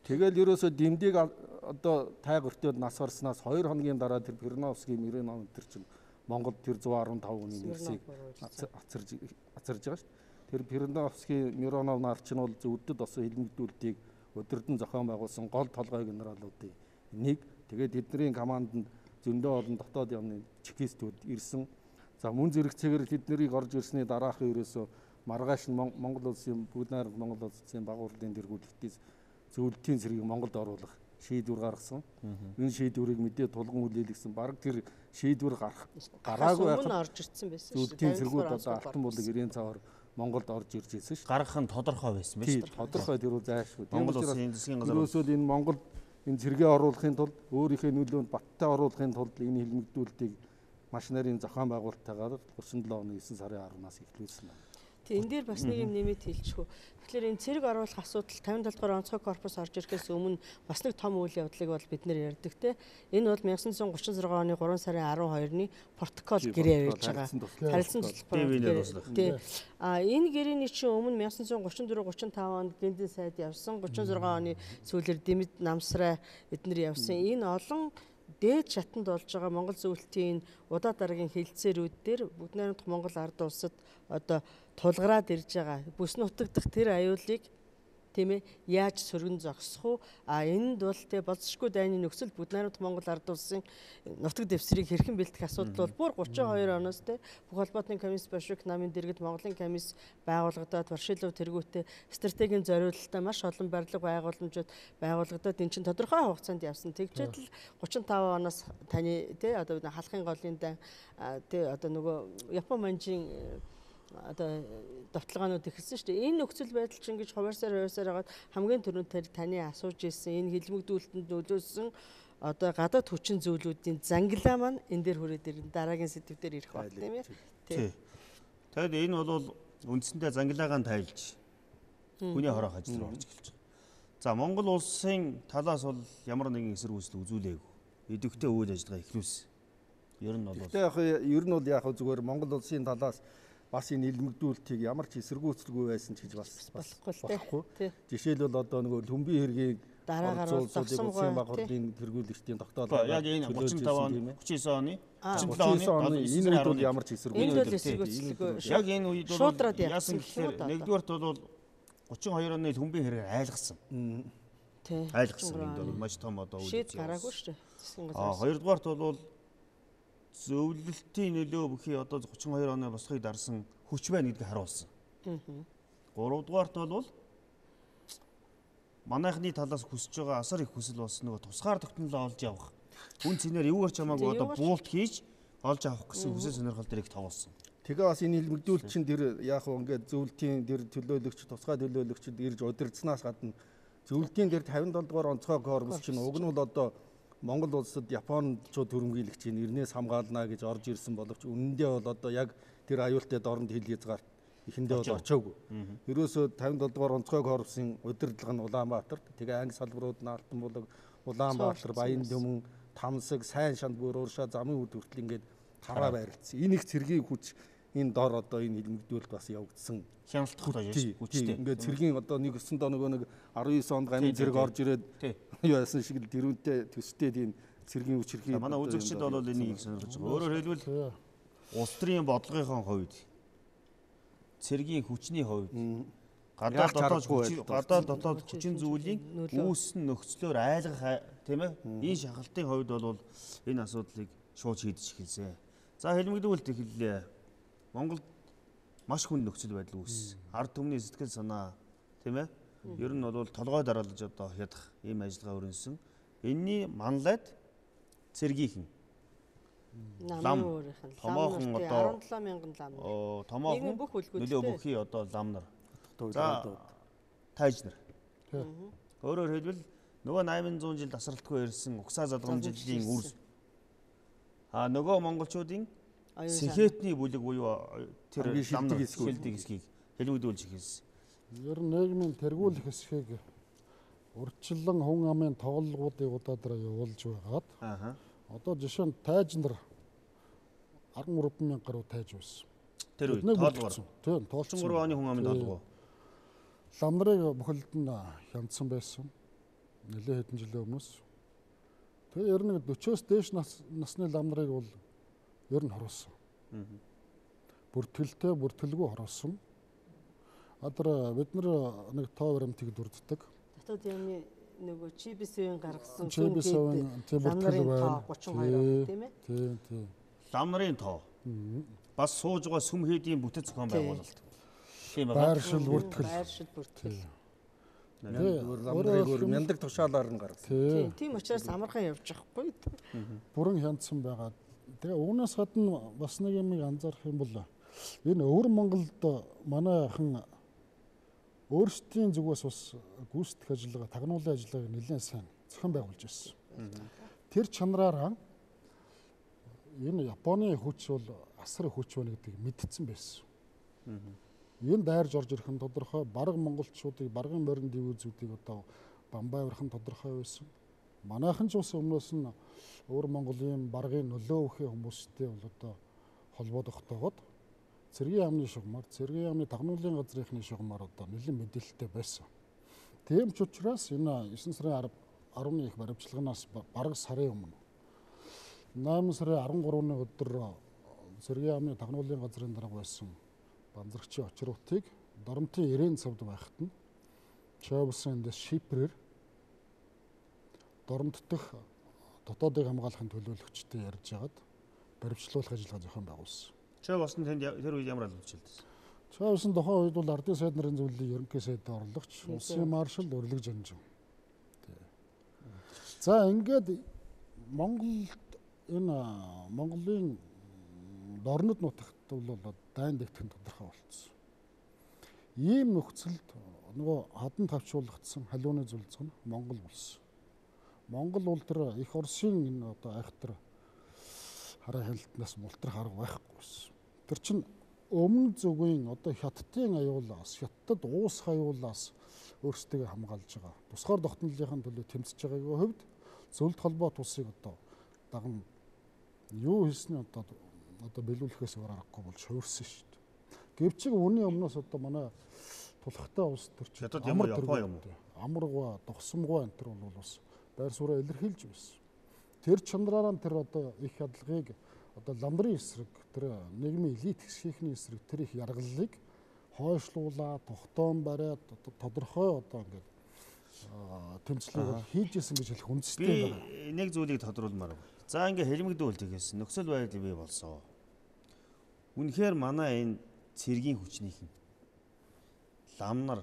D: Тэгэл ерөөсөө дэмдийг одоо тайга өртөөд нас орсноос 2 хоногийн дараа тэр Перновский Миронов тэр чинь Монголд тэр 115 хүний нэрсийг ацарж байгаа шүү дээ. Тэр Перновский Миронов нар чинь бол зөвдөд осон хэлмэгдүүлэлтийг өдөрдөн зохион байгуулсан гол толгой генералуудын нэг. Тэгээд тэдний команданд зөндөө олон дотоод явны чекистүүд ирсэн. За мөн зэрэгцээгээр тэднийг орж ирсний дараахан ерөөсөө маргааш нь Монгол улсын бүгд найрамд Монгол улсын байгууллагын тэргүүлэгтээс зөвлөлтийн цэргийг Монголд оруулах шийдвэр гаргасан. Энэ шийдвэрийг мэдээ тулган хүлээлгэсэн. Бараг тэр шийдвэр гараагүй байхад
C: орж ирсэн байсан шүү дээ.
D: Зөвлөлтийн цэргүүд одоо алтан булаг ирээн цаваар Монголд орж ирж ирсэн шүү.
A: Гаргах нь тодорхой байсан биз дээ.
D: Тодорхой тэр үл зайлшгүй.
A: Монгол улсын засгийн газар
D: өөрөөсөө энэ Монгол энэ цэргээ оруулахын тулд өөрийнхөө нөлөөнд баттай оруулахын тулд энэ хэлмэгдүүлэлтийг маш нарийн зохион байгуулалттайгаар 37 оны 9 сарын 10-наас эхлүүлсэн байна.
C: Тэгээ энэ дээр бас нэг юм нэмэт хэлчихв. Тэгэхээр энэ цэрэг оруулах асуудал 57 дугаар онцгой корпус орж ирэхээс өмнө бас нэг том үйл явдлыг бол бид нэр ярьдаг те. Энэ бол 1936 оны 3 сарын 12-ны протокол гэрээ явж байгаа. Харилцан туслах. Энэ гэрээний чинь өмнө 1934-35 онд Гиндэн сайд явсан, 36 оны сүүлээр Дэмэд намсраа эднэр явсан. Энэ олон дээд шатанд болж байгаа Монгол зөвлөлтийн удаа дараагийн хэлэлцээрүүд дээр бүгд найрамдах Монгол ард улсад одоо тулгараад ирж байгаа бүс нутагдах тэр аюулыг тийм ээ яаж сөргөн зогсох уу? Энэнд бол тэ болцсошгүй дайны нөхцөл Бүд найрамд Монгол ард улсын нутаг дэвсгэрийг хэрхэн бэлтгэх асуудал бол бүр 32 оноос тэ бүх холбоотны комисс Большевик намын дэргэд Монголын комисс байгуулагдаад Ворошилов тэргүүтээ стратегийн зориулалтаа маш олон барилга байгууламжууд байгуулагдаад эн чинь тодорхой хугацаанд явсан. Тэгжээд л 35 оноос таны тэ одоо халахын голын дан тэ одоо нөгөө Япон манжийн одоо давталгаанууд ихэлсэн шүү дээ. Энэ нөхцөл байдал чинь ингэж хуваарсаар хагаад хамгийн түрүүнд таны асууж ирсэн энэ хилмигдүүлэлтэнд нөлөөсөн одоо гадаад хүчин зүйлүүдийн зангилаа маань энэ дээр хүрээд ирэн дараагийн сэдв дээр ирэх баг тийм ээ.
A: Тий. Тэгэд энэ бол үндсэндээ зангилаагаа тайлж хүний хороо хажил руу орж эхэлж байгаа. За Монгол улсын талаас бол ямар нэгэн эсрэг үйлчлэл үзүүлээгүй. Идэвхтэй үйл ажиллагаа эхлүүлсэн. Ер нь бол
D: яг зүгээр Монгол улсын талаас бас энэ илмэгдүүлэлтийг ямар ч эсэргүүцэлгүй байсан ч гэж бас болохгүй. Жишээлбэл одоо нөгөө Төмбийн хэргийг
C: дараагаар
D: улсын баг хурлын тэргүүлэгчдийн тогтоолгоо
A: яг энэ 35 он 39 оны
D: 37 оны энэ үед бол ямар ч
C: эсэргүүцэлгүй.
A: Яг энэ үед бол
C: шуудраад
A: яасан гэхээр нэгдүгээрт бол 32 оны Төмбийн хэрэг айлгсан.
C: Тий.
A: Айлгсан энэ бол маш том одоо үйл
C: шийд гараагүй шүү дээ. Засгийн газраас.
A: Хоёрдугаарт бол зөвлөлтийн нөлөө бүхий одоо 32 оны босхийг дарсан хүч байна гэдгийг харуулсан. Гуравдугаарт бол манайхны талаас хүсэж байгаа асар их хүсэл болсон нөгөө тусгаар тогтнолоо олж явах. Хүн цэнээр юугаар ч хамаагүй одоо буулт хийж олж авах гэсэн хүсэл сонирхол дээр их тоглосон.
D: Тэгээ бас энэ илмэгдүүлэлт чинь тэр яг хөө ингээд зөвлөлтийн тэр төлөөлөгч тусгай төлөөлөгчд ирж удирдсанаас гадна зөвлөлтийн тэр 57 дугаар онцгой корпус чинь уг нь бол одоо Монгол улсад Япончууд хөрөнгөөлөгчийн нэрнээс хамгаална гэж орж ирсэн боловч үнэндээ бол одоо яг тэр аюултай дорнд хил хязгаарт эхэндээ бол очоогүй. Ерөөсөө 57 дугаар онцгой корпусын удирдлага нь Улаанбаатарт, тэгээ анги салбарууд нь Алтан булаг, Улаанбаатар, Баян Дөмөн, Тамсаг, Сайн шанд бүр ууршаа замын үд хүртэл ингээд хараа байрлцсан. Энэ их цэргийн хүч энэ дор одоо энэ илмэгдүүлэлт бас явагдсан.
A: Хяналтах хүчтэй.
D: Ингээд цэргийн одоо нэг 9 доо нөгөө нэг 19 онд гамын зэрэг орж ирээд юу яасан шиг л тэрүүнтэй төстэй тийм цэргийн хүч хэрхий.
A: Манай үзэгчид бол энийг сонирхож байгаа. Өөрөөр хэлбэл улс төрийн бодлогын хувьд цэргийн хүчний хувьд гадаад дотоод хүчин зүйлийн үүссэн нөхцлөөр айлгах тийм ээ энэ шахалтын хувьд бол энэ асуудлыг шууд шийдэж эхэлсэн. За хэлмэгдүүлэлт эхэллээ. Монголд маш хүнд нөхцөл байдал үүссэн. Ард түмний сэтгэл санаа тийм ээ ер нь бол толгой дараалж одоо хядах ийм ажиллагаа өрнөсөн. Энэний манлайд цэргийнхэн лам томоохон одоо
C: 17,000 лам.
A: Томоохон нөлөө бүхий одоо лам нар. За тайж нар. Өөрөөр хэлбэл нөгөө 800 жил тасралтгүй ирсэн угсаа залгамжлалын үр нөгөө монголчуудын сэхэтний бүлэг буюу тэр лам нар шилдэг хэсгийг хэлмэгдүүлж эхэлсэн.
E: Ер нь нийгмийн тэргүүлэх хэсгийг урьдчилан хүн амын тоглолгуудыг удаадраа явуулж байгаад одоо жишээ нь тайж нар 13,000 гаруй тайж байсан.
A: Тэр үед тоолгоор.
E: Тийм, тоолсон
A: 3 оны хүн амын тоолгоо.
E: Лам нарыг бүхэлд нь хямдсан байсан. Нэлээд хэдэн жилийн өмнөөс. Тэгээ ер нь 40-оос дээш насны лам нарыг бол ер нь хоруулсан. Бүртгэлтэй, бүртгэлгүй хоруулсан. Одоо бид нэг тоо баримтыг дүрддэг.
C: Дотоод яамны нөгөө чибисийн гаргасан
E: чибисийн
C: лам нарын тоо 32 тийм ээ?
E: Тийм.
A: Лам нарын тоо. Бас сууж байгаа сүм хийдийн бүтэц зохион байгуулалт. Тийм
E: байна. Байршил бүртгэл.
D: Өөр мяндаг тушаалаар нь гаргасан.
C: Тийм учраас амархан явж байхгүй.
E: Бүрэн хянцсан байгаа. Тэгээ үүнээс гадна бас нэг юм анзаарах юм бол энэ өвөр Монголд манайхан өөрсдийн зүгээс бас гүйцэтгэх ажиллагаа, тагнуулын ажиллагааг нэлээд сайн зохион байгуулж байсан. Тэр чанараараа энэ Японы хүч бол асар их хүч байна гэдгийг мэдсэн байсан. Энэ дайрж орж ирэх нь тодорхой, бараг монголчуудыг, баргын морин дивизүүдийг одоо бамбайвархан тодорхой байсан. Манайхан ч ус өмнөөс нь өвөр Монголын баргын нөлөө өгөх хүмүүстэй бол одоо холбоо тогтоогод цэргийн яамны шугамар, цэргийн яамны тагнуулын газрынхны шугамар одоо нэлээд мэдээлэлтэй байсан. Тийм ч учраас энэ 9 сарын 10-ны их баримтчилгаанаас бараг сарын өмнө 8 сарын 13-ны өдөр цэргийн яамны тагнуулын газрын дарга байсан банзрагчийн очруудыг Доромтын 90 цавд байхад нь Чойн улсын эндээс шипрээр дорнод дэх дотоодыг хамгаалахын төлөөлөгчтэй ярьж хагаад баримтлуулах ажиллагаа зохион байгуулсан.
A: Чойн улсын тэнд тэр үед ямар албачлалдсан?
E: Чойн улсын тухайн үед бол ардын сайд нарын зөвлөлийн ерөнхий сайд орлогч улсын маршал Өрлөг Жанжин. За ингээд Монголын дорнод нутагт бол дайн дэвтэх нь тодорхой болчихсон. Ийм нөхцөлд нөгөө хаданд тавчруулагдсан халиуны зүлцэн Монгол болсон. Монгол бол тэр их Оросын энэ одоо айхтар хараа хяналтнаас мултрах арга байхгүй байсан. Тэр чинь өмнө зүгийн одоо хятадын аюулаас, хятадд уус аюулаас өөрсдөө хамгаалж байгаа. Тусгаар тогтнолынхаа төлөө тэмцэж байгаагийн хувьд зөвлөлт холбоо тусыг одоо даган юу хийсний одоо биелүүлэхээс өөр аргагүй болж хувирсан шүү дээ. Гэвч үүний өмнөөс одоо манай тулхтай улс төр чинь
A: ямар Япон юм уу?
E: Амарга, Догсомгоо энэ төр бол бас байр сууриа илэрхийлж байсан. Тэр чанараараа тэр одоо их хадлагыг одоо ламдрын эсрэг, тэр нийгмийн элит хэсгийн эсрэг тэр их яргаллыг хойшлуулаад тогтоон бариад тодорхой одоо ингээд тэмцлийг хийж исэн гэж хэлэх үндэстэй байна.
A: Би нэг зүйлийг тодруулмаар байна. За ингээ хэлмэгдүүл тэгээс нөхцөл байдал бий болсон. Үнэхээр манай энэ цэргийн хүчнийхэн лам нар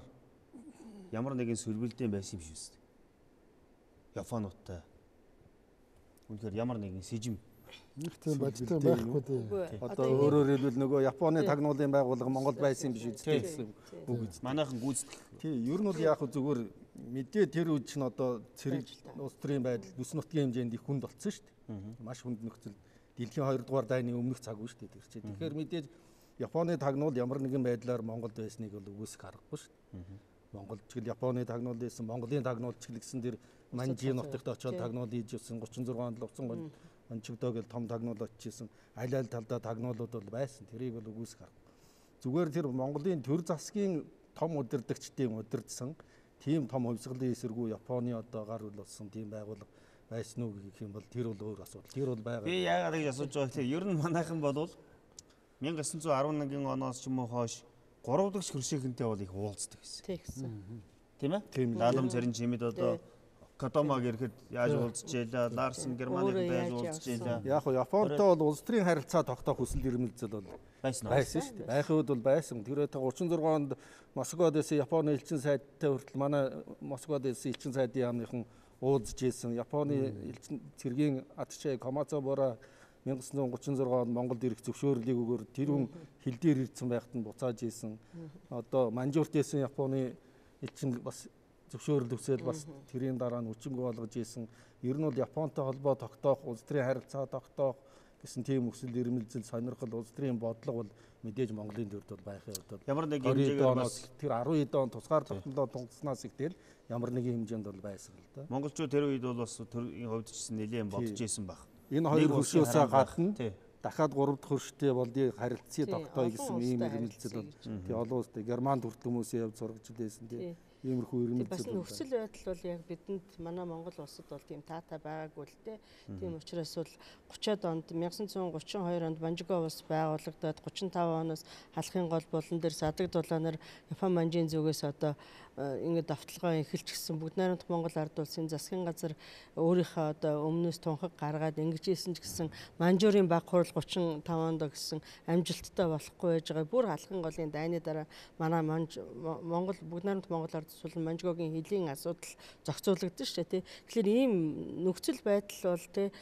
A: ямар нэгэн сөрвөлдөө байсан юм шиг үстэй. Японуудтай. Үнэхээр ямар нэгэн сэжим
E: нэг тийм бодтой байхгүй дээ.
D: Одоо өөрөөр хэлбэл нөгөө Японы тагнуулын байгууллага Монголд байсан юм биш үстэй гэсэн үг үү?
A: Манайхан гүйцэтгэх.
D: Тий, ер нь бол яг зүгээр мэдээ тэр үед чинь одоо цэрэг улс төрийн байдал бүс нутгийн хэмжээнд их хүнд болсон шүү дээ. Маш хүнд нөхцөл. Дэлхийн 2 дугаар дайны өмнөх цаг үе шүү дээ тэр чинь. Тэгэхээр мэдээж Японы тагнуул ямар нэгэн байдлаар Монголд байсныг бол үгүйсэх аргагүй шүү дээ. Монголд ч гэл Японы тагнуул байсан, Монголын тагнуул ч гэсэн тэр Манжи нутагт очиод тагнуул хийж өгсөн 36 онд л уцсан гол онцгдоо гэл том тагнуул очижсэн. Аль аль талдаа тагнуулууд бол байсан. Тэрийг бол үгүйсэх аргагүй. Зүгээр тэр Монголын төр засгийн том удирдагчдын удирдсан тийм том хувьсгалын эсэргүү Японы одоо гар хөл болсон тийм байгууллага байсан уу гэх юм бол тэр бол өөр асуудал. Тэр бол байгаа.
A: Би яагаад гэж асууж байгаа гэхээр ер нь манайхан бол 1911 оноос ч юм уу хойш 3 дахь хөршөөхөнтэй бол их уулздаг гэсэн. Тийм ээ? Тийм. Лалам царин чимэд одоо Катомаг ирэхэд яаж уулзж ялаа, Ларсен Германид яаж уулзж ялаа.
D: Яг нь Японтой бол улс төрийн харилцаа тогтоох хүсэл эрмэлзэл бол байсан шүү дээ. Байхын үед бол байсан. Тэр 36 онд Москвад байсан Японы элчин сайдтай хүртэл манай Москвад байсан элчин сайдын яамныхан уулзж ийсэн. Японы элчин цэргийн атчай Комацо Бора 1936 онд Монголд ирэх зөвшөөрлийг өгөөр тэр хүн хил дээр ирсэн байхад нь буцааж ийсэн. Одоо Манжуурт байсан Японы элчин бас зөвшөөрөл өгсөөл бас тэрийн дараа нь хүчингү болгож ийсэн. Ер нь бол Японтой холбоо тогтоох, улс төрийн харилцаа тогтоох гэсэн тийм хүсэл эрмэлзэл сонирхол улс төрийн бодлого бол мэдээж Монголын төрд бол байхын хувьд
A: ямар нэг хэмжээгээр бас
D: тэр 12 он тусгаар тогтнолоо тунгацснаас ихтэл ямар нэгэн хэмжээнд бол байсан л да.
A: Монголчууд тэр үед бол бас төрийн хувьд ч нэлээд бодож ийсэн баг.
D: Энэ хоёр хөршөөсөө гадна дахиад 3 дахь хөрштэй болдгийг харилцаа тогтоё гэсэн ийм эрмэлзэл бол тий олон улстай Германд хүртэл хүмүүсийн явж сургаж лээсэн тий. Иймэрхүү эрмэлзэл.
C: Бас нөхцөл байдал бол яг бидэнд манай Монгол улсад бол тийм таатай байгаагүй л дээ. Тийм учраас бол 30-ад онд 1932 онд Манжиго улс байгуулагдаад 35 оноос халахын гол болон дээр садаг дулаанаар Япон Манжийн зүгээс одоо ингээд давталгаа эхэлж гисэн бүгд найрамдах Монгол ард улсын засгийн газар өөрийнхөө одоо өмнөөс тунхаг гаргаад ингэж ийсэн ч гэсэн Манжуурын баг хурал 35 онд гэсэн амжилттай болохгүй байж байгаа. Бүр халахын голын дайны дараа манай Монгол бүгд найрамдах Монгол ард улсын Манжигогийн хилийн асуудал зохицуулагдсан шүү дээ. Тэгэхээр ийм нөхцөл байдал бол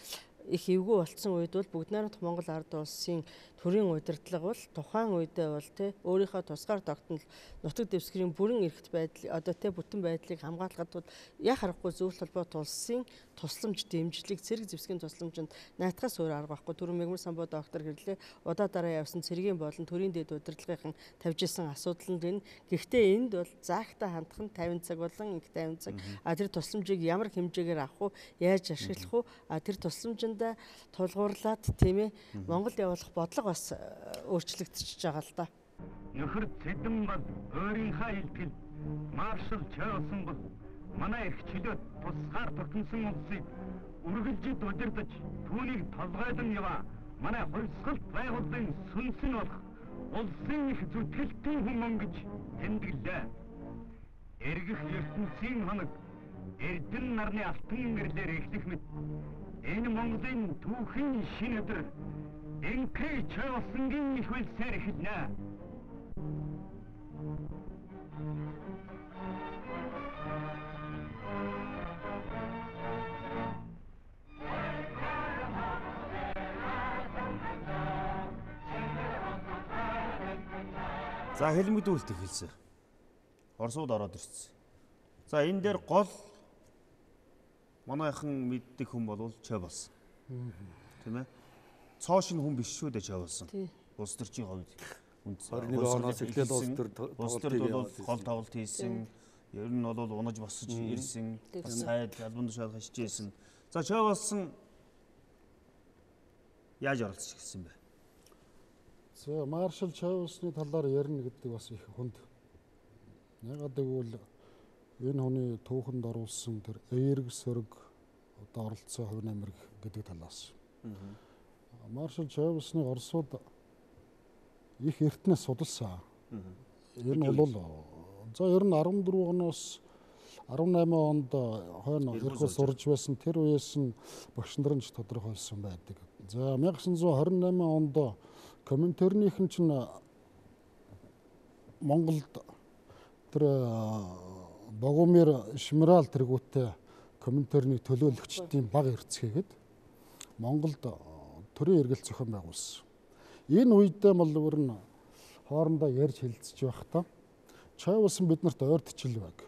C: их эвгүй болцсон үед бол бүгд найрамдах Монгол ард улсын төрийн удирдлага бол тухайн үедээ бол өөрийнхөө тусгаар тогтнол нутаг дэвсгэрийн бүрэн эрхт байдал одоо бүтэн байдлыг хамгаалахад бол яг харахгүй зөвлөлт холбоо тулсын тусламж дэмжлэг цэрэг зэвсгийн тусламжинд наатахаас өөр арга байхгүй. Түрүү Мегмар самбуу доктор гэрлээ удаа дараа явсан цэргийн болон төрийн дэд удирдлагын тавьж исэн асуудал нь гэхдээ энд бол заахтай хандах нь 50 цаг болон их 50 цаг тэр тусламжийг ямар хэмжээгээр авах уу яаж ашиглах уу тэр тусламжиндаа тулгуурлаад тийм ээ Монгол явуулах бодлого бас өөрчлөгдөж байгаа л да.
F: Нөхөр цэдэн бол өөрийнхөө илтгэл маршал чойсон бол манай их чөлөөт тусгаар тогтносон улсыг үргэлжид удирдах түүнийг толгойлон яваа манай хувьсгалт байгууллагын сүнс нь болох улсын их зүтгэлтийн хүмүүс гэж тэмдэглээ. эргэх ертөнцийн хоног эрдэн нарны алтан гэрлээр эхлэх мэт энэ Монголын түүхийн шинэ өдөр энхээ чойволсонгийн их үлсээр эхэлнэ.
A: За хэлмэгдүүлэлт эхэлсэн. Оросууд ороод ирсэн. За энэ дээр гол манайхан мэддэг хүн бол чой болсон. Тийм ээ. Цоо шин хүн биш шүү дээ чой болсон. Улс төрчийн хувьд
D: 21 оноос эхлээд улс төр
A: бол гол тоглолт хийсэн. Ер нь бол унаж босож ирсэн. Сайд албан тушаал хашиж ирсэн. За чой болсон яаж оролцож гисэн бэ?
E: За маршал чойвсны талаар ярина гэдэг бас их хүнд. Ягаад гэвэл энэ хүний түүхэнд оруулсан тэр эерэг сөрөг одоо оролцсон хувь нэмэр гэдэг талаас. Маршал чойвсны Оросууд их эртнээс судалсан. Энэ бол за ер нь 14 оноос 18 онд хойно эрхөө сурж байсан тэр үеэс нь багш нар нь тодорхойлсон байдаг. За 1928 онд Коминтернийхэн чинь Монголд тэр Богомир Шмирал тэргүүтээ Коминтерний төлөөлөгчдийн баг эрцгээгээд Монголд төрийн эргэлт зохион байгуулсан. Энэ үедээ бол өөр нь хоорондоо ярьж хэлцэж байхдаа чойволсон биднэрт ойртчил байг.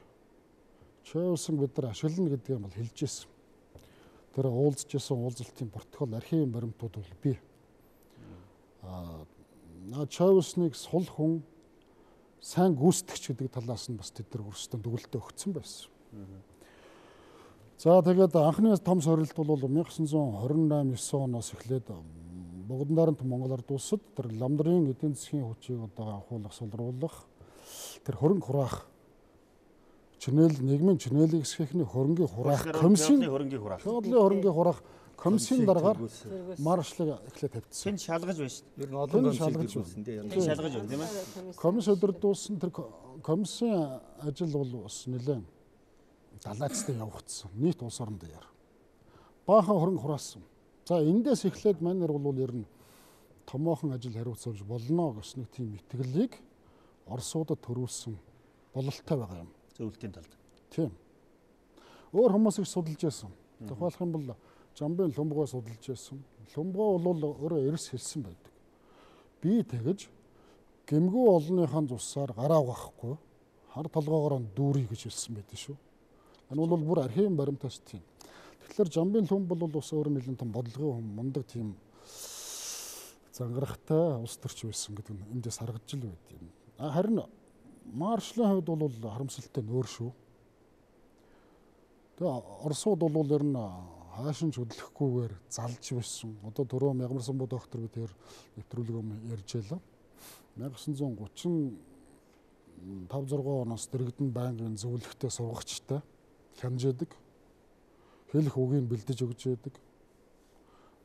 E: Чойволсон бид нар ашиглана гэдгийг бол хэлж ирсэн. Тэр уулзжсэн уулзалтын протокол архивын баримтууд бол бий. Чойволсныг сул хүн сайн гүйцэтгэж гэдэг талаас нь бас тэд нар өөрсдөө дүгнэлтээ өгсөн байсан. За тэгээд анхны том сорилт бол 1928-9 оноос эхлээд Богдан дарамт Монгол ард улсад тэр ламдрын эдийн засгийн хүчийг одоо анхуулах сулруулах тэр хөрөнгө хураах нийгмийн чинээлийг эсхэхний хөрөнгийн хураах комиссийн хөрөнгийн хураах комиссийн дараагаар маршлыг эхлээд тавьчихсан.
A: Хэн шалгаж байна шүү дээ.
D: Ер нь олон гол шалгажсэн тийм
A: ээ. Шалгаж байна тийм ээ.
E: Комисс өдөрдүүлсэн тэр комиссийн ажил бол бас нэлээд далайцтай явагдсан. Нийт улс орон дээр баахан хөрөнгө хураасан. За эндээс эхлээд манайр бол ер нь томоохон ажил хариуцуулж болно гэсэн нэг тийм итгэлийг Оросуудад төрүүлсэн бололтой байгаа юм.
A: Зөвлөлтийн талд.
E: Тийм. Өөр хүмүүс их судалж байсан. Тухайлх юм бол Жамбын Лумбгоо судалж байсан. Лумбгоо бол өөрөө эрс хэлсэн байдаг. Би тэгэж гэмгүү олонныхаа цусаар гараа угаахгүй хар толгоогоор дүүрий гэж хэлсэн байдаг шүү. Энэ бол бүр архивын баримтаас тийм. Тэгэхээр Жамбын Лумб бол бас өөр нэлээд том бодлогын хүн мундаг тийм зангарахтай улс төрч байсан гэдэг нь эндээс харагдж л байд юм. Харин маршлын хувьд бол харамсалтай нөөр шүү. Тэгээ Оросууд бол ер нь хаашин ч хөдлөхгүйгээр залж байсан. Одоо түрүү Мягмарсан бод доктор бид тэр нэвтрүүлэг ярьж байлаа. 1935-6 оноос дэрэгдэн байнгын зөвлөгтэй сургагчтай хянжээдэг. Хэлэх үгийг бэлдэж өгч яадаг.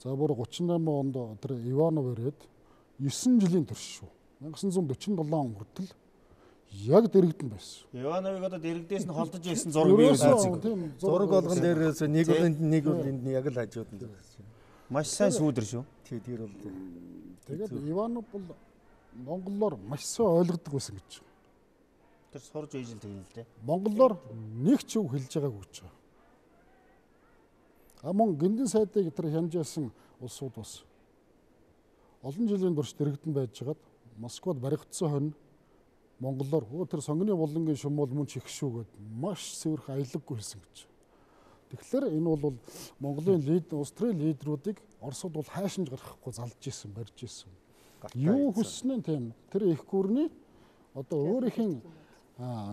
E: За бүр 38 онд тэр Иванов ирээд 9 жилийн турш шүү. 1947 он хүртэл яг дэрэгдэн байсан.
A: Ивановыг одоо дэрэгдээс нь холдож ирсэн зураг бий байсан.
D: Зураг болгон дээрээс нэг үгэнд яг л хажууд нь байсан.
A: Маш сайн сүүдэр шүү.
D: Тэр бол
E: тэгээд Иванов бол монголоор маш сайн ойлгодог байсан гэж.
A: Тэр сурж ижил тийм л дээ.
E: Монголоор нэг ч үг хэлж байгааг гэж байгаа. Мөн гиндэн сайдыг тэр хянжаасан улсууд бас олон жилийн турш дэрэгдэн байжгаад Москвад баригдсан хонь монголоор тэр сонгоны булангийн шумуул мөн ч их шүү гэд маш цэвэрх аялалгүй хэлсэн гэж. Тэгэхээр энэ бол Монголын улс төрийн лидерүүдийг Оросууд бол хайшинж гарахгүй залж исэн, барьж исэн. Юу хүснэ тийм тэр их гүрний одоо өөрийнх нь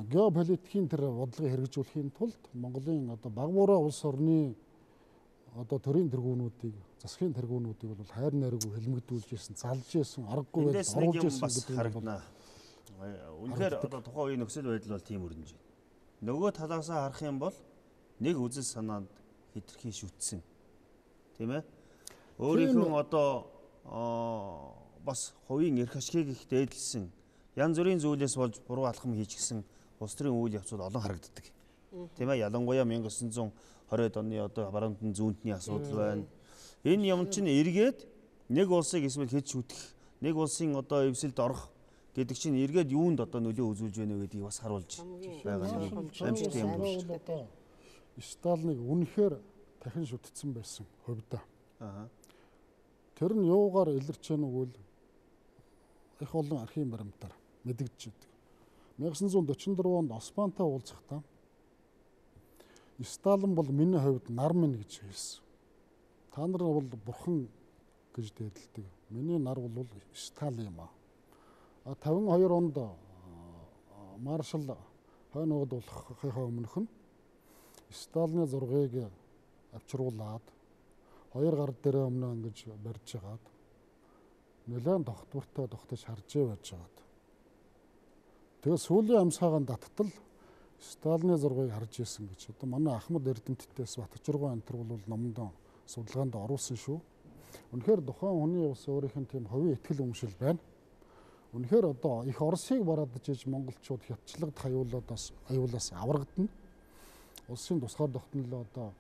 E: геополитикийн тэр бодлогыг хэрэгжүүлэхийн тулд Монголын одоо багбуураа улс орны одоо төрийн тэргүүнүүдийг, засгийн тэргүүнүүдийг бол хайр найргүй хэлмэгдүүлж исэн, залж исэн, аргагүй байдал оруулж исэн гэдэг
A: харагдана. Үнэхээр одоо тухайн үеийн нөхцөл байдал бол тийм өрнөж байна. Нөгөө талаасаа харах юм бол нэг үзэл санаанд хэтэрхий шүтсэн. Тийм ээ? Өөрийнхөө одоо бас хувийн эрх ашгийг их дээдлсэн, янз бүрийн зүйлээс болж буруу алхам хийж гисэн улс төрийн үйл явц бол олон харагддаг. Тийм ээ, ялангуяа 1920-ад оны одоо баруун зүүнтний асуудал байна. Энэ юм чинь эргээд нэг улсыг эсвэл хэд шүтэх, нэг улсын одоо эвсэлд орох гэдэг чинь эргээд юунд одоо нөлөө үзүүлж байна вэ гэдгийг бас харуулж байгаа нэг амжилттай юм байна шүү дээ.
E: Сталиныг үнэхээр дахин шүтцсэн байсан хувьдаа. Тэр нь юугаар илэрч яах нүгэл их олон архив баримтаар мэдэгдэж байдаг. 1944 онд Османтай уулзахдаа Сталин бол миний хувьд нар минь гэж хэлсэн. Та нар бол бурхан гэж дээдэлдэг. Миний нар бол Сталин юм аа. 52 онд маршал хойно уудуулахын өмнөх нь Сталины зургийг авчруулад 2 гар дээрээ өмнө ингэж барьж хагаад нэлээд тогтвортой тогтож харж байж байгаад. Тэгээ сүүлийн амсгаагаан даттал Сталины зургийг харж исэн гэж. Одоо манай Ахмад Эрдэмтдээс Батчургуй антер бол номонд судалгаанд оруулсан шүү. Үнэхээр тухайн хүний ус өөрийнх нь тийм хувийн ихтгэл өмшил байна. Үнэхээр одоо их Оросыг бараадж иж монголчууд хятадчлагдах аюулаас аврагдана. Улсын тусгаар тогтнол одоо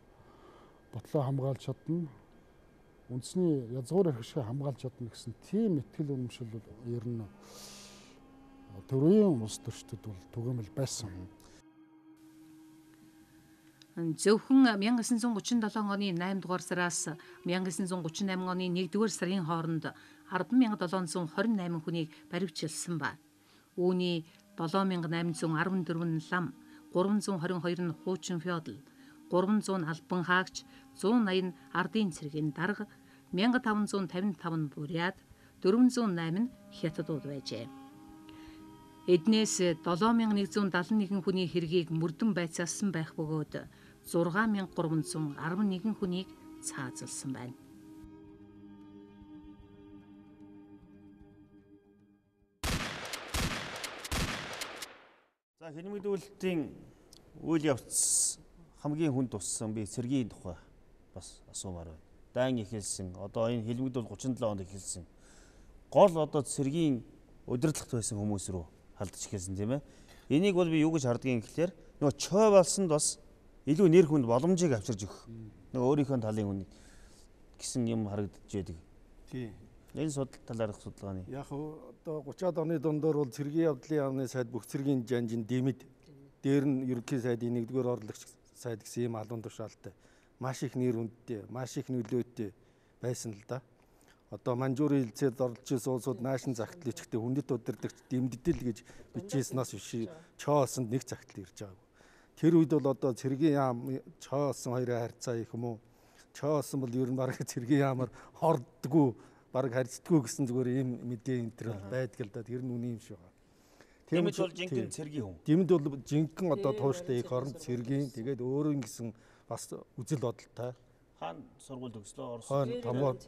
E: ботлоо хамгаалж чадна. Үндэсний язгуур эрхшээ хамгаалж чадна гэсэн тийм ихтгэл өмшил бол ер нь төрийн улс төрчдөд бол түгээмэл байсан.
B: Зөвхөн 1937 оны 8 дугаар сараас 1938 оны 1 дугаар сарын хооронд 10,728 хүнийг баривчилсан ба. Үүний 7,814 лам, 322 нь хуучин феодал, 300 албан хаагч, 180 нь ардын цэргийн дарга, 1555 нь буряд, 408 нь хятадууд байжээ. Эднээс 7171 хүний хэргийг мөрдөн байцаасан байх бөгөөд 6311 хүнийг цаазалсан байна.
A: За, хэлмэгдүүлэлтийн үйл явц хамгийн хүнд туссан би цэргийн тухай бас асуумаар байна. Дан эхэлсэн. Одоо энэ хэлмэгдүүл 37 онд эхэлсэн. Гол одоо цэргийн удирдлагт байсан хүмүүс рүү халдж эхэлсэн тийм ээ. Энийг бол би юу гэж хардгийг гэхээр нөгөө чой балсанд бас илүү нэр хүнд боломжийг авчирж өгөх. Нөгөө өөрийнхөө талын үнийг гэсэн юм харагдаж байдаг.
D: Тийм.
A: Энэ талаарх судалгааны.
D: Яг одоо 30-аад оны дундор бол цэргийн явдлын яамны сайд бүх цэргийн жанжин дэмэд дээр нь ерөнхий сайдын 1-р орлогч сайд гэсэн ийм албан тушаалтай маш их нэр хүндтэй, маш их нөлөөтэй байсан л да. Одоо манжуурын хилцээд орлож ирсэн улсууд наашин загтлыг ичгтээ хүндэт удирдагч дэмддэл гэж бичээснаас биш чоосонд нэг загтал ирж байгаагүй. Тэр үед бол одоо цэргийн яам чоосон хоёрын харьцаа их юм уу? Чоосон бол ер нь баг цэргийн яамаар хорддгүй, баг харьцдаггүй гэсэн зүгээр ийм мэдээ энэ төр байдаг л да. Тэр нь үний юм шиг байна.
A: Дэмэд бол жинхэнэ цэргийн хүн.
D: Дэмэд бол жинхэнэ одоо тууштай их орон цэргийн тэгээд өөрөө гэсэн бас үзэл бодолтой.
A: Хаан сургууль төгслөө Орос.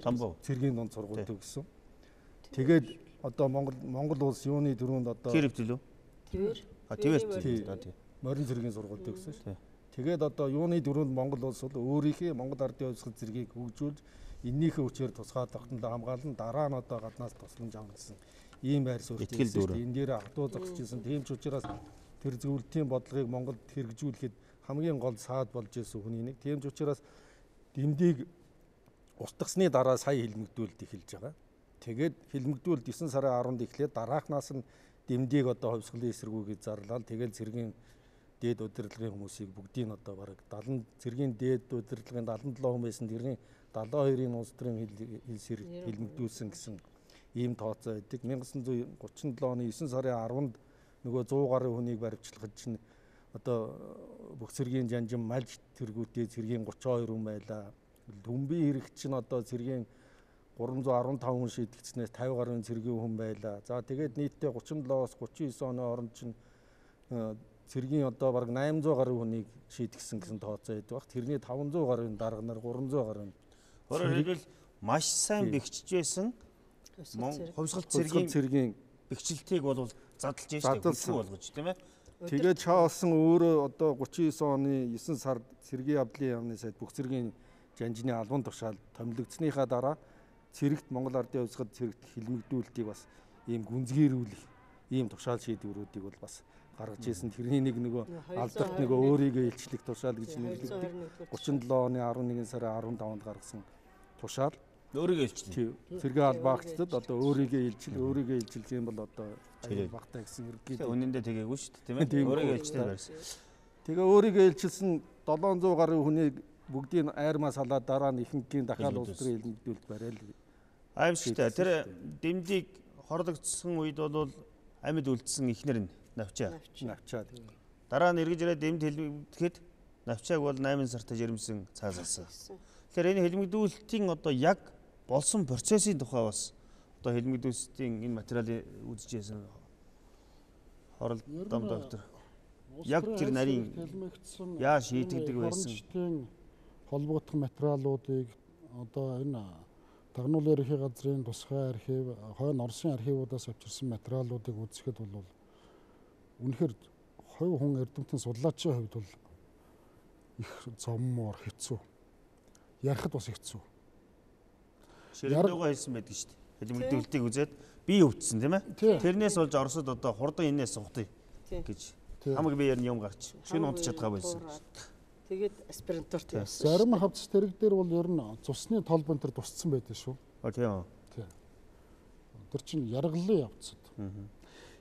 D: Тамбов цэргийн дунд сургууль төгссөн. Тэгээд одоо Монгол улс юуны дөрөнд одоо
A: тэр хэвлэл үү?
D: Твэр. Морин цэргийн сургууль төгссөн шүү. Тэгээд одоо юуны дөрөнд Монгол улс бол өөрийнхөө Монгол ардын хувьсгал зэргийг хөгжүүлж эннийхээ хүчээр тусгай тогтнолоо хамгаалан дараа нь одоо гаднаас тусламж авсан ийм байр суурьтай шүү. Энэ дээр хатуу зогсчихсэн. Тийм ч учраас тэр зөвлөлтийн бодлогыг Монголд хэрэгжүүлэхэд хамгийн гол саад болж ирсэн хүний нэг. Тийм ч учраас дэмдийг устгасны дараа сая хэлмэгдүүлэлт эхэлж байгаа. Тэгээд хэлмэгдүүлэлт 9 сарын 10-нд эхлээд дараахнаас нь дэмдийг одоо хувьсгалын эсэргүүгийг зарлал. Тэгээд цэргийн дээд удирдлагын хүмүүсийг бүгдийг одоо бараг 70 цэргийн дээд удирдлагын 77 хүн байсан. Тэрний 72-ын улс төрийн хэлсээр хэлмэгдүүлсэн гэсэн ийм тооцоо байдаг. 1937 оны 9 сарын 10-нд нөгөө 100 гаруй хүнийг баривчлахад чинь одоо бүх цэргийн жанжин малж тэргүүтээ цэргийн 32 хүн байлаа. Дүмбийн хэрэг чинь одоо цэргийн 315 хүн шийдэгдснээс 50 гаруй цэргийн хүн байлаа. За тэгээд нийтдээ 37-оос 39 оны хооронд чинь цэргийн одоо бараг 800 гаруй хүнийг шийдгсэн гэсэн тооцоо байдаг. Тэрний 500 гаруй дарга нар 300 гаруй.
A: Өөрөөр хэлбэл маш сайн бэхжиж байсан хувьсгал цэргийн бэхжилтийг бол задлж штэ болгож тийм ээ.
D: Тэгээд чаалсан өөрөө одоо 39 оны 9 сард цэргийн явдлын яамны сайд бүх цэргийн жанжны албан тушаал томилогдсныхаа дараа цэрэгт Монгол ардын хувьсгал цэрэгт хэлмэгдүүлэлтийг бас ийм гүнзгийрүүлэх ийм тушаал шийдвэрүүдийг бол бас гаргаж ирсэн. Тэрний нэг нөгөө алдарт нөгөө өөрийгөө илчлэх тушаал гэж нэрлэгддэг. 37 оны 11 сарын 15-нд гаргасан тушаал
A: өөрийгөө илчлээ.
D: Цэргийн албаагчдад одоо өөрийгөө илчилж юм бол одоо багтаа гэсэн хэрэг.
A: Үнэндээ тэгээгүй шүү дээ, тийм ээ. Өөрийгөө илчлээ байсан.
D: Тэгээ өөрийгөө илчилсэн 700 гаруй хүнийг бүгдийг айрмаа салаад дараа нь ихэнхийн дахиад улс төрийн хэлмэгдүүлэлт барайл.
A: Аимшигтай. Тэр дэмдийг хорлогдсон үед бол амьд үлдсэн ихнэр нь навчаад. Дараа нь эргэж ирээд дэмд хэлмэгдэхэд навчааг бол 8 сартаа жирэмсэн цаасаасан. Тэгэхээр энэ хэлмэгдүүлэлтийн одоо яг болсон процессын тухай бас одоо хэлмэгдүүлэлтийн энэ материалыг үзчихсэн Хоролдом доктор яг тэр нарийн яа шийдэгдэг байсан
E: холбогдох материалуудыг одоо энэ Тагнуулын ерхий газрын тусгай архив, хойно Оросын архивуудаас авчирсан материалуудыг үзэхэд бол үнэхээр хувь хүн эрдэмтэн судлаачийн хувьд бол их зоммоор хэцүү. Ярихад бас хэцүү.
A: Ширээдөөгаа хэлсэн байдаг шүү дээ. Хэлмэгдүүлэлтийг үзээд бие өвдсөн тийм ээ. Тэрнээс болж Оросод одоо хурдан энээс сухтыг гэж хамаг биеэр нь юм гарч шин унтж чадгаа байсан.
C: Тэгээд аспирантурт явсан.
E: Зарим хавцс тэрэг дээр бол ер нь цусны толбон тэр тусцсан байдаг шүү.
A: Тийм.
E: Тэр чинь яргалын явцад.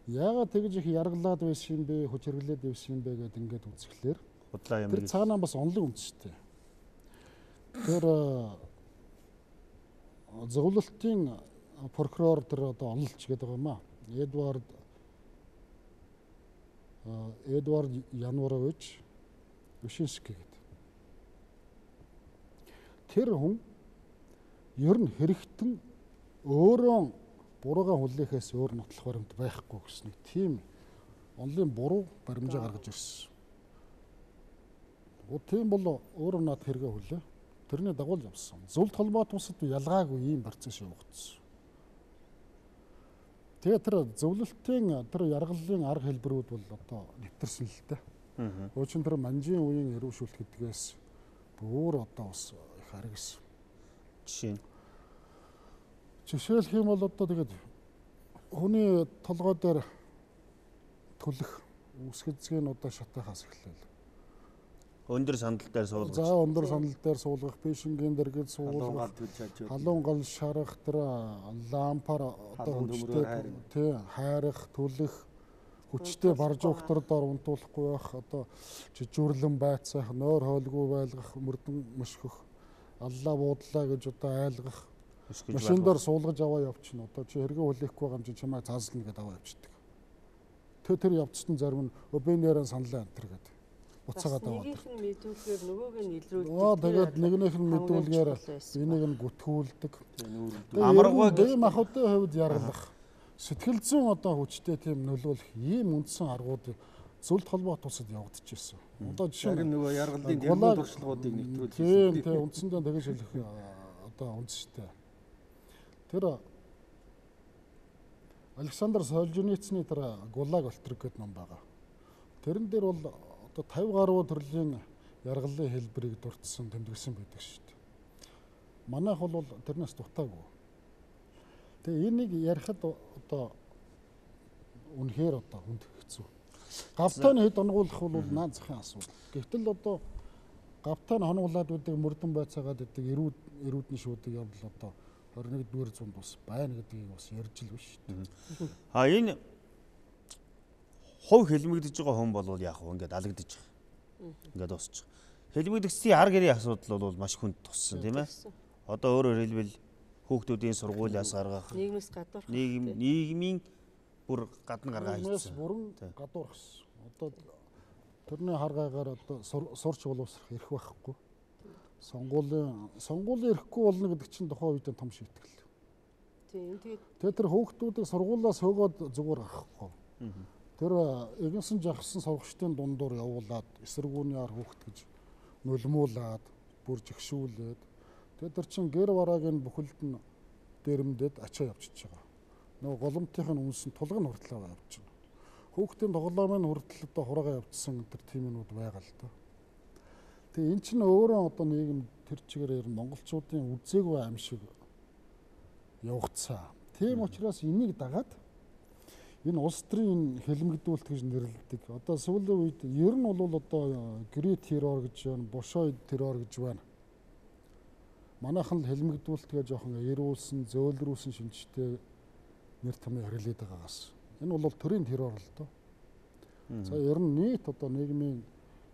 E: Яагаад тэгж их яргалаад байсан юм бэ, хүч хэрэглээд байсан юм бэ гэдээ ингээд үзэхлээр тэр цаанаа бас онлог үндэстэй. Тэр зөвлөлтийн прокурор тэр одоо онолч гэдэг юм аа. Эдвард Януарович Вишинский гэдэг. Тэр хүн ер нь хэрэгтэн өөрөө буруугаа хүлээхээс өөр нотлох баримт байхгүй гэсэн нэг тийм онлын буруу баримжаа гаргаж ирсэн. Тийм бол өөрөө над хэрэгэ хүлээ. Тэрний дагуу л явсан. Зөвлөлт холбоот усад ялгаагүй ийм процесс явагдсан. Тэгээ тэр зөвлөлтийн тэр яргаллын арга хэлбэрүүд бол одоо нэвтэрсэн л дээ. Өөчн тэр манжийн үеийн эрүүшүүлэлт гэдгээс бүр одоо бас их харагсан. Жишээлх юм бол одоо тэгээд хүний толгой дээр төлөх үсгэцгийн одоо шатахаас эхлэв.
A: Өндөр сандал дээр суулгах.
E: За өндөр сандал дээр суулгах, пишингийн дэргэд суулгах, халуун гал шарах, тэр лампаар одоо хүчтэй хайрах, төлөх, хүчтэй барж өгтөр дор унтуулахгүй байх, одоо жижүүрлэн байцаах, нойр хойлгүй байлгах, мөрдөн мөшгөх, аллаа буудлаа гэж одоо айлгах, машин дээр суулгаж аваа явчихна. Одоо чи хэрэгэ хүлээхгүй байгаа юм чи чамайг цааслна гэдээ аваа явчихдаг. Тэр явцсан зарим нь өбөнөрөө саналаа энэ гэдэг. Буцаагаад аваад.
C: Нэгийнх нь мэдүүлгээр нөгөөг нь илрүүлдэг.
E: Тэгээд нэгнийх нь мэдүүлгээр энийг нь гүтгүүлдэг.
A: Амаргуй
E: ийм ахуйн хувьд яргалах. Сэтгэл зүйн одоо хүчтэй тийм нөлөөлөх ийм үндсэн аргуудыг зөвлөлт холбоот тусад явагдаж ирсэн. Одоо жишээ нь
D: нөгөө яргалын дэргэд туршлагуудыг
E: тийм
D: нэвтрүүлсэн.
E: үндсэндээ тэгэж хэлэх одоо үндстэй. Тэр Александр Солженицны тэр Гулаг Олтрыг гэдэг ном байгаа. Тэрэн дээр бол одоо 50 гаруй төрлийн яргалын хэлбэрийг дурдсан тэмдэглэсэн байдаг шүү дээ. Манайх бол тэрнээс дутаагүй. Тэгээ энийг ярихад одоо үнэхээр одоо хүнд хэцүү. Гавтааны хэд онгуулах бол наад захын асуудал. Гэвтэл одоо гавтааны хонуулаад үүдэг мөрдөн байцаагаад үүдэг эрүүдний шүүдийг явбал одоо 21-р зуунд бас байна гэдгийг бас ярьж л биш шүү дээ.
A: Энэ хувь хэлмэгдэж байгаа хүн бол яах вэ? Ингээд алагдаж байгаа. Ингээд дуусчих. Хэлмэгдэгчдийн ар гэрийн асуудал бол маш хүнд туссан тийм ээ. Одоо өөрөөр хэлбэл хүүхдүүдийн сургуулиас гаргах,
C: нийгмээс гадуурх,
A: нийгмийн бүр гадна гаргаа хийсэн.
E: Бүрэн гадуурхсан. Одоо тэрний харгаагаар одоо сурч боловсрох эрх байхгүй. Сонгуулийн эрэхгүй болно гэдэг чинь тухайн үед том шийтгэл.
C: Тийм
E: тэгээд тэр хүүхдүүдийг сургуулиас хөөгөөд зүгээр гарахгүй. Тэр эгэнсэн жагсан сургагчдын дундуур явуулаад эсэргүүний ар хүүхд гэж нулимуулаад бүр жигшүүлээд тэгээд тэр чин гэр бараагийн бүхэлд нь дээрэмдээд ачаа явчихж байгаа. Нөгөө голомтын үнс нь тулгын хүртэл явж байна. Хүүхдийн тоглоомын хүртэл одоо хураагаа явуулсан тэр тиймнүүд байгаа л да. Тэгээ эн чинь өөрөө одоо нийгэм тэр чигээр монголчуудын үзээгүй аим шиг явагдсан. Тийм учраас энийг дагаад Энэ улс төрийн хэлмэгдүүлэлт гэж нэрлэдэг. Одоо сүүлийн үед ер нь бол одоо грит террор гэж байна, бушоид террор гэж байна. Манайхан л хэлмэгдүүлэлтгээ жоохон эрүүлсэн, зөөлрүүлсэн шинжтэй нэр томьёо хэрэглээд байгаагаас. Энэ бол төрийн террор л доо. За ер нь нийт одоо нийгмийн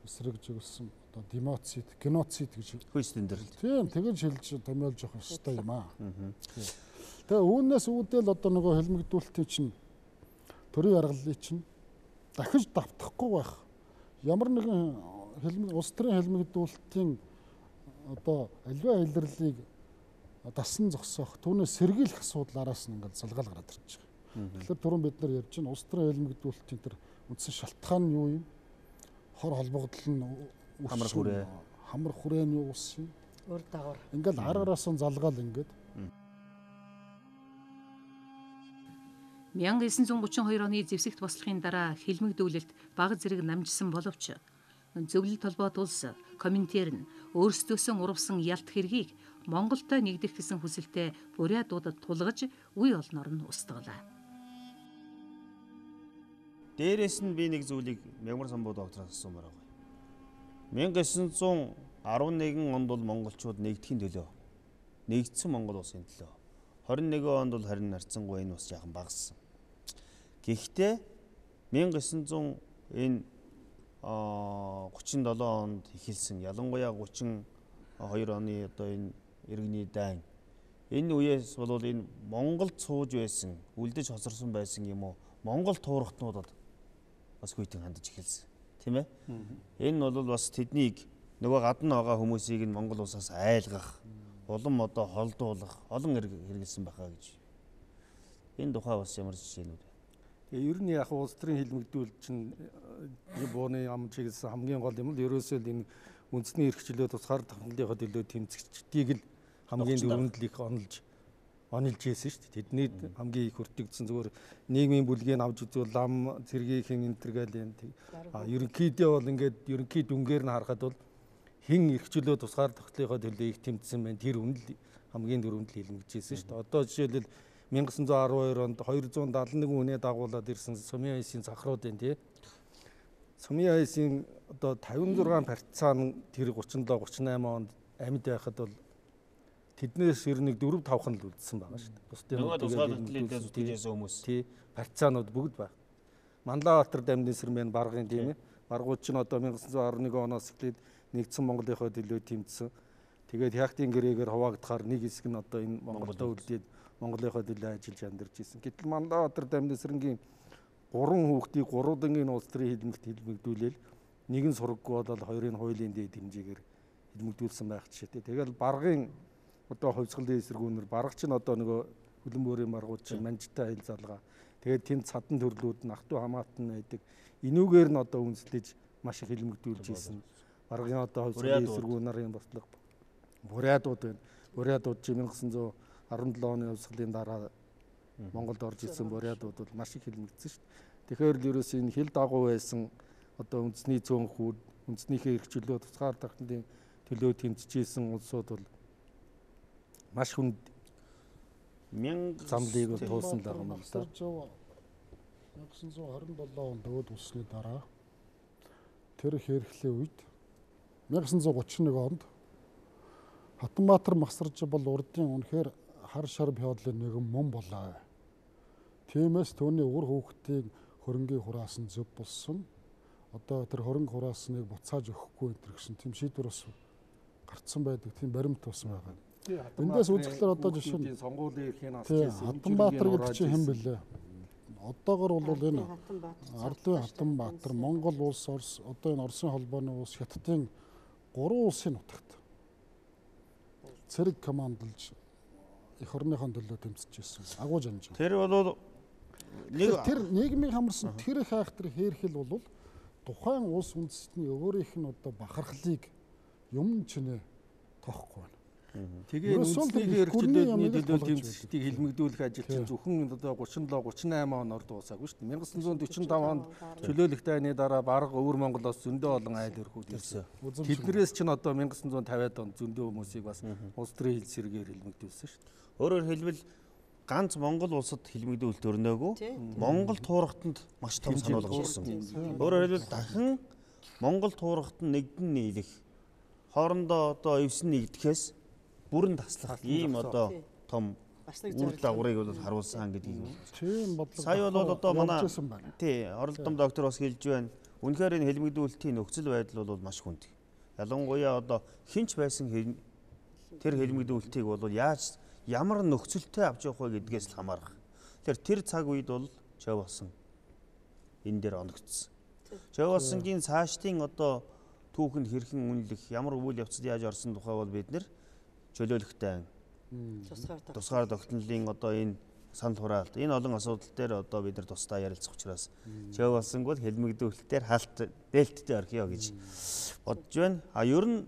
E: эсрэг жиглсэн одоо демоцид, геноцид гэж
A: хүйс тэмдэрлэл.
E: Тийм тэгэж хэлж томьёолж явах хэрэгтэй юм аа. Тэгээ үүнээс үүдэл одоо нөгөө хэлмэгдүүлэлтийн чинь төрийн аргаллыг чинь дахиж давтахгүй байх. Ямар нэгэн улс төрийн хэлмэгдүүлэлтийн одоо аливаа илэрлийг дасан зогсоох, түүнээс сэргийлэх асуудал араас нь ингээд залгаал гараад ирж байгаа. Тэгэхээр түрүүн бид нар ярьж байна улс төрийн хэлмэгдүүлэлтийн тэр үндсэн шалтгаан нь юу юм? Хор холбогдол нь хамар хүрээний ус юм.
C: Өөр дагавар.
E: Ингээл араас нь залгаал ингээд
B: 1932 оны зэвсэгт бослохын дараа хэлмэгдүүлэлт бага зэрэг намжсан боловч зөвлөлт толгойд улс Коминтерн өөрсдөөсөө урвсан ялт хэргийг Монголтой нэгдэх гэсэн хүсэлтэд бурятуудад тулгаж үе олноор нь устгалаа.
A: Дээрээс нь би нэг зүйлийг Мягмар самбуу доктороос асуумаар байгаа. 1911 онд бол монголчууд нэгдэхийн төлөө нэгдсэн Монгол улсын төлөө 21 онд бол харин нарцсангүй энэ бас яахан багассан. Гэхдээ 1900 энэ 37 онд эхэлсэн ялангуяа 32 оны одоо энэ иргэний дайн энэ үеэс бол энэ Монголд сууж байсан, үлдэж хосорсон байсан юм уу? Монгол туурхтнуудад бас хүйтэн хандаж эхэлсэн. Тийм ээ? Энэ бол бас тэднийг нөгөө гадна байгаа хүмүүсийг нь Монгол улсаас айлгах, улам одоо холдуулах, олон хэрэгэлсэн байхаа гэж. Энэ тухай бас ямар жишээнүүд вэ?
D: Тэгээ ер нь яг улс төрийн хэлмэгдүүлэлт чинь бууны ам чиглэсэн хамгийн гол юм л ерөөсөө энэ үндэсний эрхчлөө тусгаар тохиолдлынхаа төлөө тэмцэгчдийг л хамгийн дөрөнд л их онилж ийсэн шүү дээ. Тэдний хамгийн их өртөгдсөн зүгээр нийгмийн бүлгийг авч үзвэл лам цэргийн энтергээл юм. Ерөнхийдөө бол ингээд ерөнхий дүнгээр нь харахад бол хэн эрхчлөө тусгаар тохиолдлынхаа төлөө их тэмцсэн байна. Тэр үнэл хамгийн дөрөнд л хэлмэгжсэн шүү дээ. Одоо жишээлбэл 1912 онд 271 үнэ дагуулад ирсэн Сумын хайсийн цахрууд байна тий. Сумын хайсийн одоо 56 партизан тэр 37 38 онд амьд байхад бол тэднээс ер нь 4-5хан л үлдсэн байгаа шүү дээ. Бусдын хүмүүс тий партизанууд бүгд баг. Манлайбаатар дамдын сэрмэн баргын тийм ээ. Баргууд чинь одоо 1911 оноос эхлээд нэгдсэн Монголынхоо төлөө тэмцсэн. Тэгээд Хяхтын гэрээгээр хуваагдахаар нэг хэсэг нь одоо энэ Монголдо үлдээд Монголынхоо төлөө ажиллаж амьдарч ирсэн. Гэтэл Манлайбаатар дамдын сэрнгийн 3 хүүхдийг 3 дангийн улс төрийн хэлмэгдүүлээл нэгэн сураггүй болол хоёрын хуулийн дээд хэмжээгээр хэлмэгдүүлсэн байх жишээтэй. Тэгэл баргын одоо хувьсгалын эсэргүүнээр барга чинь одоо нөгөө хөлбөмбөрийн баргууд чинь манжтай хил залгаа. Тэгээд тэнд цадан төрлүүд нь ах トゥ хамаатан байдаг. Энүүгээр нь одоо үнслэж маш их хэлмэгдүүлж ирсэн. Баргын одоо хувьсгалын эсэргүүнээр бослого бурятууд байна. Бурятууд чинь 1917 оны хувьсгалын дараа Монголд орж ирсэн бурятууд бол маш их хэлмэгдсэн шүү дээ. Тэгэхээр л ерөөс энэ хил дагуу байсан одоо үндэсний цөөнхүүд, үндэснийхээ эрхчлөө тусгаар тахлын төлөө тэмцэжсэн улсууд бол маш хүнд замлыг бол туулсан л байгаа юм л да.
E: 1927 онд өвд улсны дараа тэр хэрэглээ үед 1931 онд Хатанбаатар Масарж бол урдын үнэхээр хар шар бяодлын нэгэн мөн болоо. Тиймээс түүний үр хүүхдийг хөрөнгийн хураас нь зөв болсон. Одоо тэр хөрөнгө хураасныг буцааж өгөхгүй энэ гэсэн тийм шийдвэр бас гарцсан байдаг, тийм баримт болсон байгаа. Эндээс үзэхлээр одоо жишээ нь
D: сонгуулийн эрхийн нас гэсэн
E: Хатанбаатар гэдэг чинь хэн бэлээ? Одоогор бол энэ Ардын Хатанбаатар, Монгол улс, Орос, одоо энэ Оросын холбооны улс, Хятадын 3 улсын нутагт цэрэг командолж эх орныхон төлөө тэмцэжсэн. Агуу жанж.
A: Тэр бол
E: тэр нийгмийн хамарсан тэр их айхтар хэрхэл бол тухайн улс үндэстний өөрийнх нь одоо бахархлыг юм чинээ тоохгүй байна.
D: Тэгээ үндэсний эрхчлөөний төлөө тэмцэлтийг хэлмэгдүүлэх ажил чинь зөвхөн одоо 37 38 оноор дуусаагүй шүү дээ. 1945 онд чөлөөлөх дайны дараа бараг өвөр Монголоос зөндөө олон айл өрхүүд ирсэн. Тэднэрээс чинь одоо 1950-аад онд зөндөө хүмүүсийг бас улс төрийн хэл сэргээр хэлмэгдүүлсэн шүү дээ.
A: Өөрөөр хэлбэл ганц Монгол улсад хэлмэгдүүлэлт өрнөөгүй Монгол туурхтанд маш том санал болгосон. Өөрөөр хэлбэл дахин Монгол туурхт нь нэгдэн нийлэх хоорондоо одоо эвсэн нэгдэхээс бүрэн таслах ийм одоо том үр дагаврыг бол харуулсан гэдгийг.
E: Тийм бодлого.
A: Сая бол одоо манай оролдом доктор бас хэлж байна. Үнэхээр энэ хэлмэгдүүлэлтийн нөхцөл байдал бол маш хүнд. Ялангуяа одоо хинч байсан тэр хэлмэгдүүлэлтийг бол яаж ямар нөхцөлтэй авч явах вэ гэдгээс л хамаарах. Тэгэхээр тэр цаг үед бол Чав болсон энэ дээр оногдсон. Чав болсонгийн цаашдын одоо түүхэнд хэрхэн үнэлэх, ямар үйл явцад яаж орсон тухай бол бид нэр чөлөөлөхтэй тусгаар тогтнолын одоо энэ санал хураалт энэ олон асуудал дээр одоо бид нар тусдаа ярилцах учраас Чав болсонг бол хэлмэгдүүлэлтээр хаалт дээлттэй орхиё гэж бодож байна. Ер нь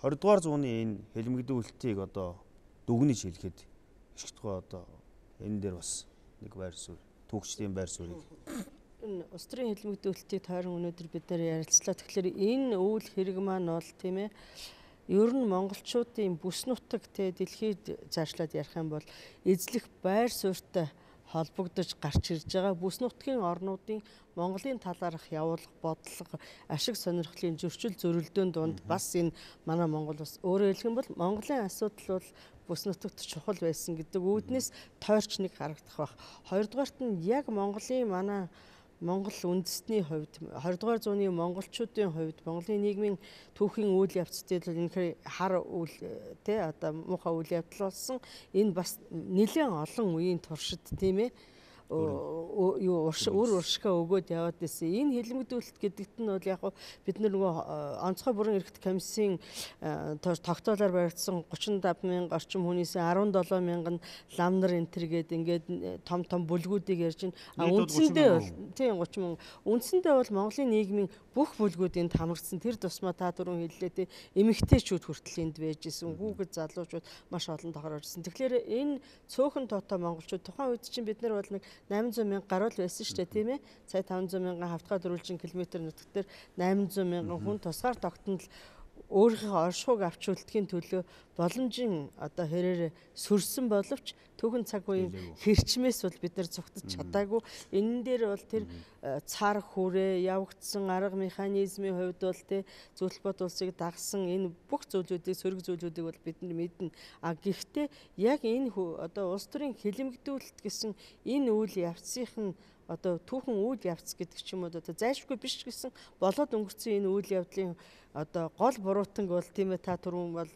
A: 20 дугаар зууны энэ хэлмэгдүүлэлтийг одоо дүгнэж хэлэхэд их тухай одоо энэ дээр бас нэг байр суурь, түүхчдийн байр суурийг
C: энэ улс төрийн хэлмэгдүүлэлтийг тойрон өнөөдөр бид нар ярилцлаа. Тэгэхээр энэ үйл хэрэг маань бол тийм ээ ер нь монголчуудын бүс нутаг дэлхийд цаашлаад ярих юм бол эзлэх байр суурьтай холбогдож гарч ирж байгаа бүс нутгийн орнуудын Монголын талаарх явуулах бодлого, ашиг сонирхлын зөрчил зөрөлдөөн донд бас энэ манай Монгол бас өөрөөр хэлэх юм бол Монголын асуудал бол бүс нутагт чухал байсан гэдэг үүднээс тойрч нэг харагдах байх. Хоёрдугаарт нь яг Монголын манай Монгол үндэстний хувьд 20 дугаар зууны монголчуудын хувьд Монголын нийгмийн түүхийн үйл явцтай л энэ хар үйл одоо муухай үйл явдал болсон. Энэ бас нэлээд олон үеийн туршид тийм ээ үр уршгаа өгөөд яваад байсан. Энэ хэлмэгдүүлэлт гэдэгт нь бол яг бид нөгөө онцгой бүрэн эрхт комиссийн тогтоолоор баригдсан 35,000 орчим хүнээс 17,000 лам нар энтер гээд ингээд том бүлгүүдийг ярьж байна. Үндсэндээ бол тийм 30,000. Үндсэндээ бол Монголын нийгмийн бүх бүлгүүд энд хамрагдсан. Тэр тусмаа та түрүүн хэллээ эмэгтэйчүүд хүртэл энд байж исэн. Хүүхэд залуучууд маш олон тохиорж ирсэн. Тэгэхээр энэ цөөхөн тоотой монголчууд тухайн үед чинь бид нар бол нэг 800,000 гаруй байсан шүү дээ тийм ээ. Сая 500,000 хавтгай дөрвөлжин километр нутагтэр 800,000 хүн тусгаар тогтнол өөрийнхөө оршихуйг авч үлдэхийн төлөө боломжийн одоо хэрээр сүрсэн боловч түүхэн цаг үеийн хэрчмээс бол бид нар цугтаж чадаагүй. Энэ дээр бол тэр цар хүрээ явагдсан арга механизмын хувьд бол зөвлөлт бод улсыг дагсан энэ бүх зүйлүүдийг сөрөг зүйлүүдийг бол бид нар мэднэ. Гэхдээ яг энэ одоо улс төрийн хэлэмгдүүлэлт гэсэн энэ үйл явцын одоо түүхэн үйл явц гэдэг ч юм уу одоо зайлшгүй биш гэсэн болоод өнгөрсөн энэ үйл явдлын одоо гол буруутанг бол тийм ээ та түрүүн бол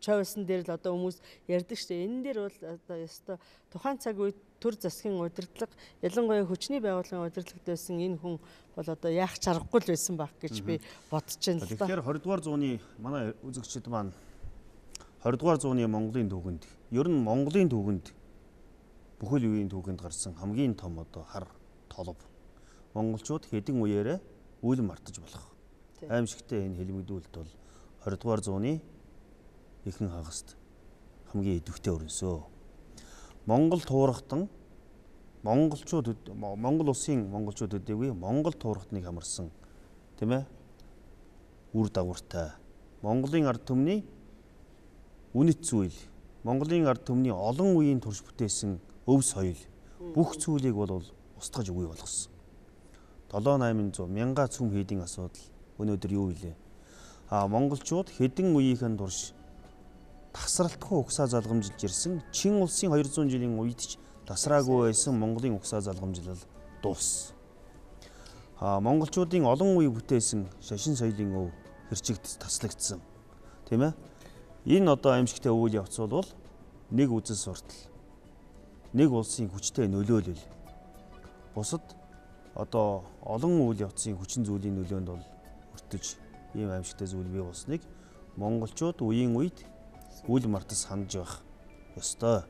C: Чавлсан дээр л одоо хүмүүс ярьдаг шүү дээ. Энэ дээр бол одоо ёстой тухайн цаг үед төр засгийн удирдлага ялангуяа хүчний байгууллагын удирдлагад байсан энэ хүн бол одоо яах чаргагүй л байсан байх гэж би бодож байна л да.
A: Тэгэхээр 20 дугаар зууны манай үзэгчид маань 20 дугаар зууны Монголын түүхэнд ер нь Монголын түүхэнд бүхэл үеийн түүхэнд гарсан хамгийн том одоо хар толб монголчууд хэдэн үеэрээ үл мартаж болох аимшигтэй энэ хэлмэгдүүлэлт бол 20 дугаар зууны ихэнх хагаст хамгийн идэвхтэй өрнөсөө. Монгол туурхтан Монгол улсын монголчууд өдөөгүй Монгол туурхтныг хамарсан тийм ээ үр дагавартай Монголын ард түмний үнэт зүйл Монголын ард түмний олон үеийн турш бүтээсэн өв соёл бүх зүйлийг бол устгаж өгье болгосон. 7-800 мянга цөм хийдийн асуудал өнөөдөр юу вэ? Монголчууд хэдэн үеийнхэн турш тасралтгүй угсаа залгамжилж ирсэн Чин улсын 200 жилийн үед ч тасраагүй байсан Монголын угсаа залгамжлал дууссан. Монголчуудын олон үе бүтээсэн шашин соёлын өв хэрчигдэж таслагдсан. Тийм ээ? Энэ одоо аимшигтэй үйл явц бол нэг үзэл суртал нэг улсын хүчтэй нөлөөлөл бусад одоо олон үйл явцын хүчин зүйлийн нөлөөнд бол өртөж ийм аимшигтай зүйл бий болсныг монголчууд үеийн үед үл мартаж санаж байх ёстой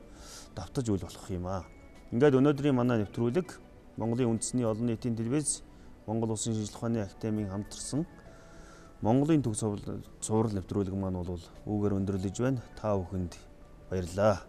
A: давтаж үл болох юм аа. Ингээд өнөөдрийн манай нэвтрүүлэг Монголын үндэсний олон нийтийн телевиз Монгол Улсын шинжилгээ ухааны академийн хамтарсан Монголын төв цуврал нэвтрүүлэг маань бол үүгээр өндөрлөж байна. Та бүхэнд баярлалаа.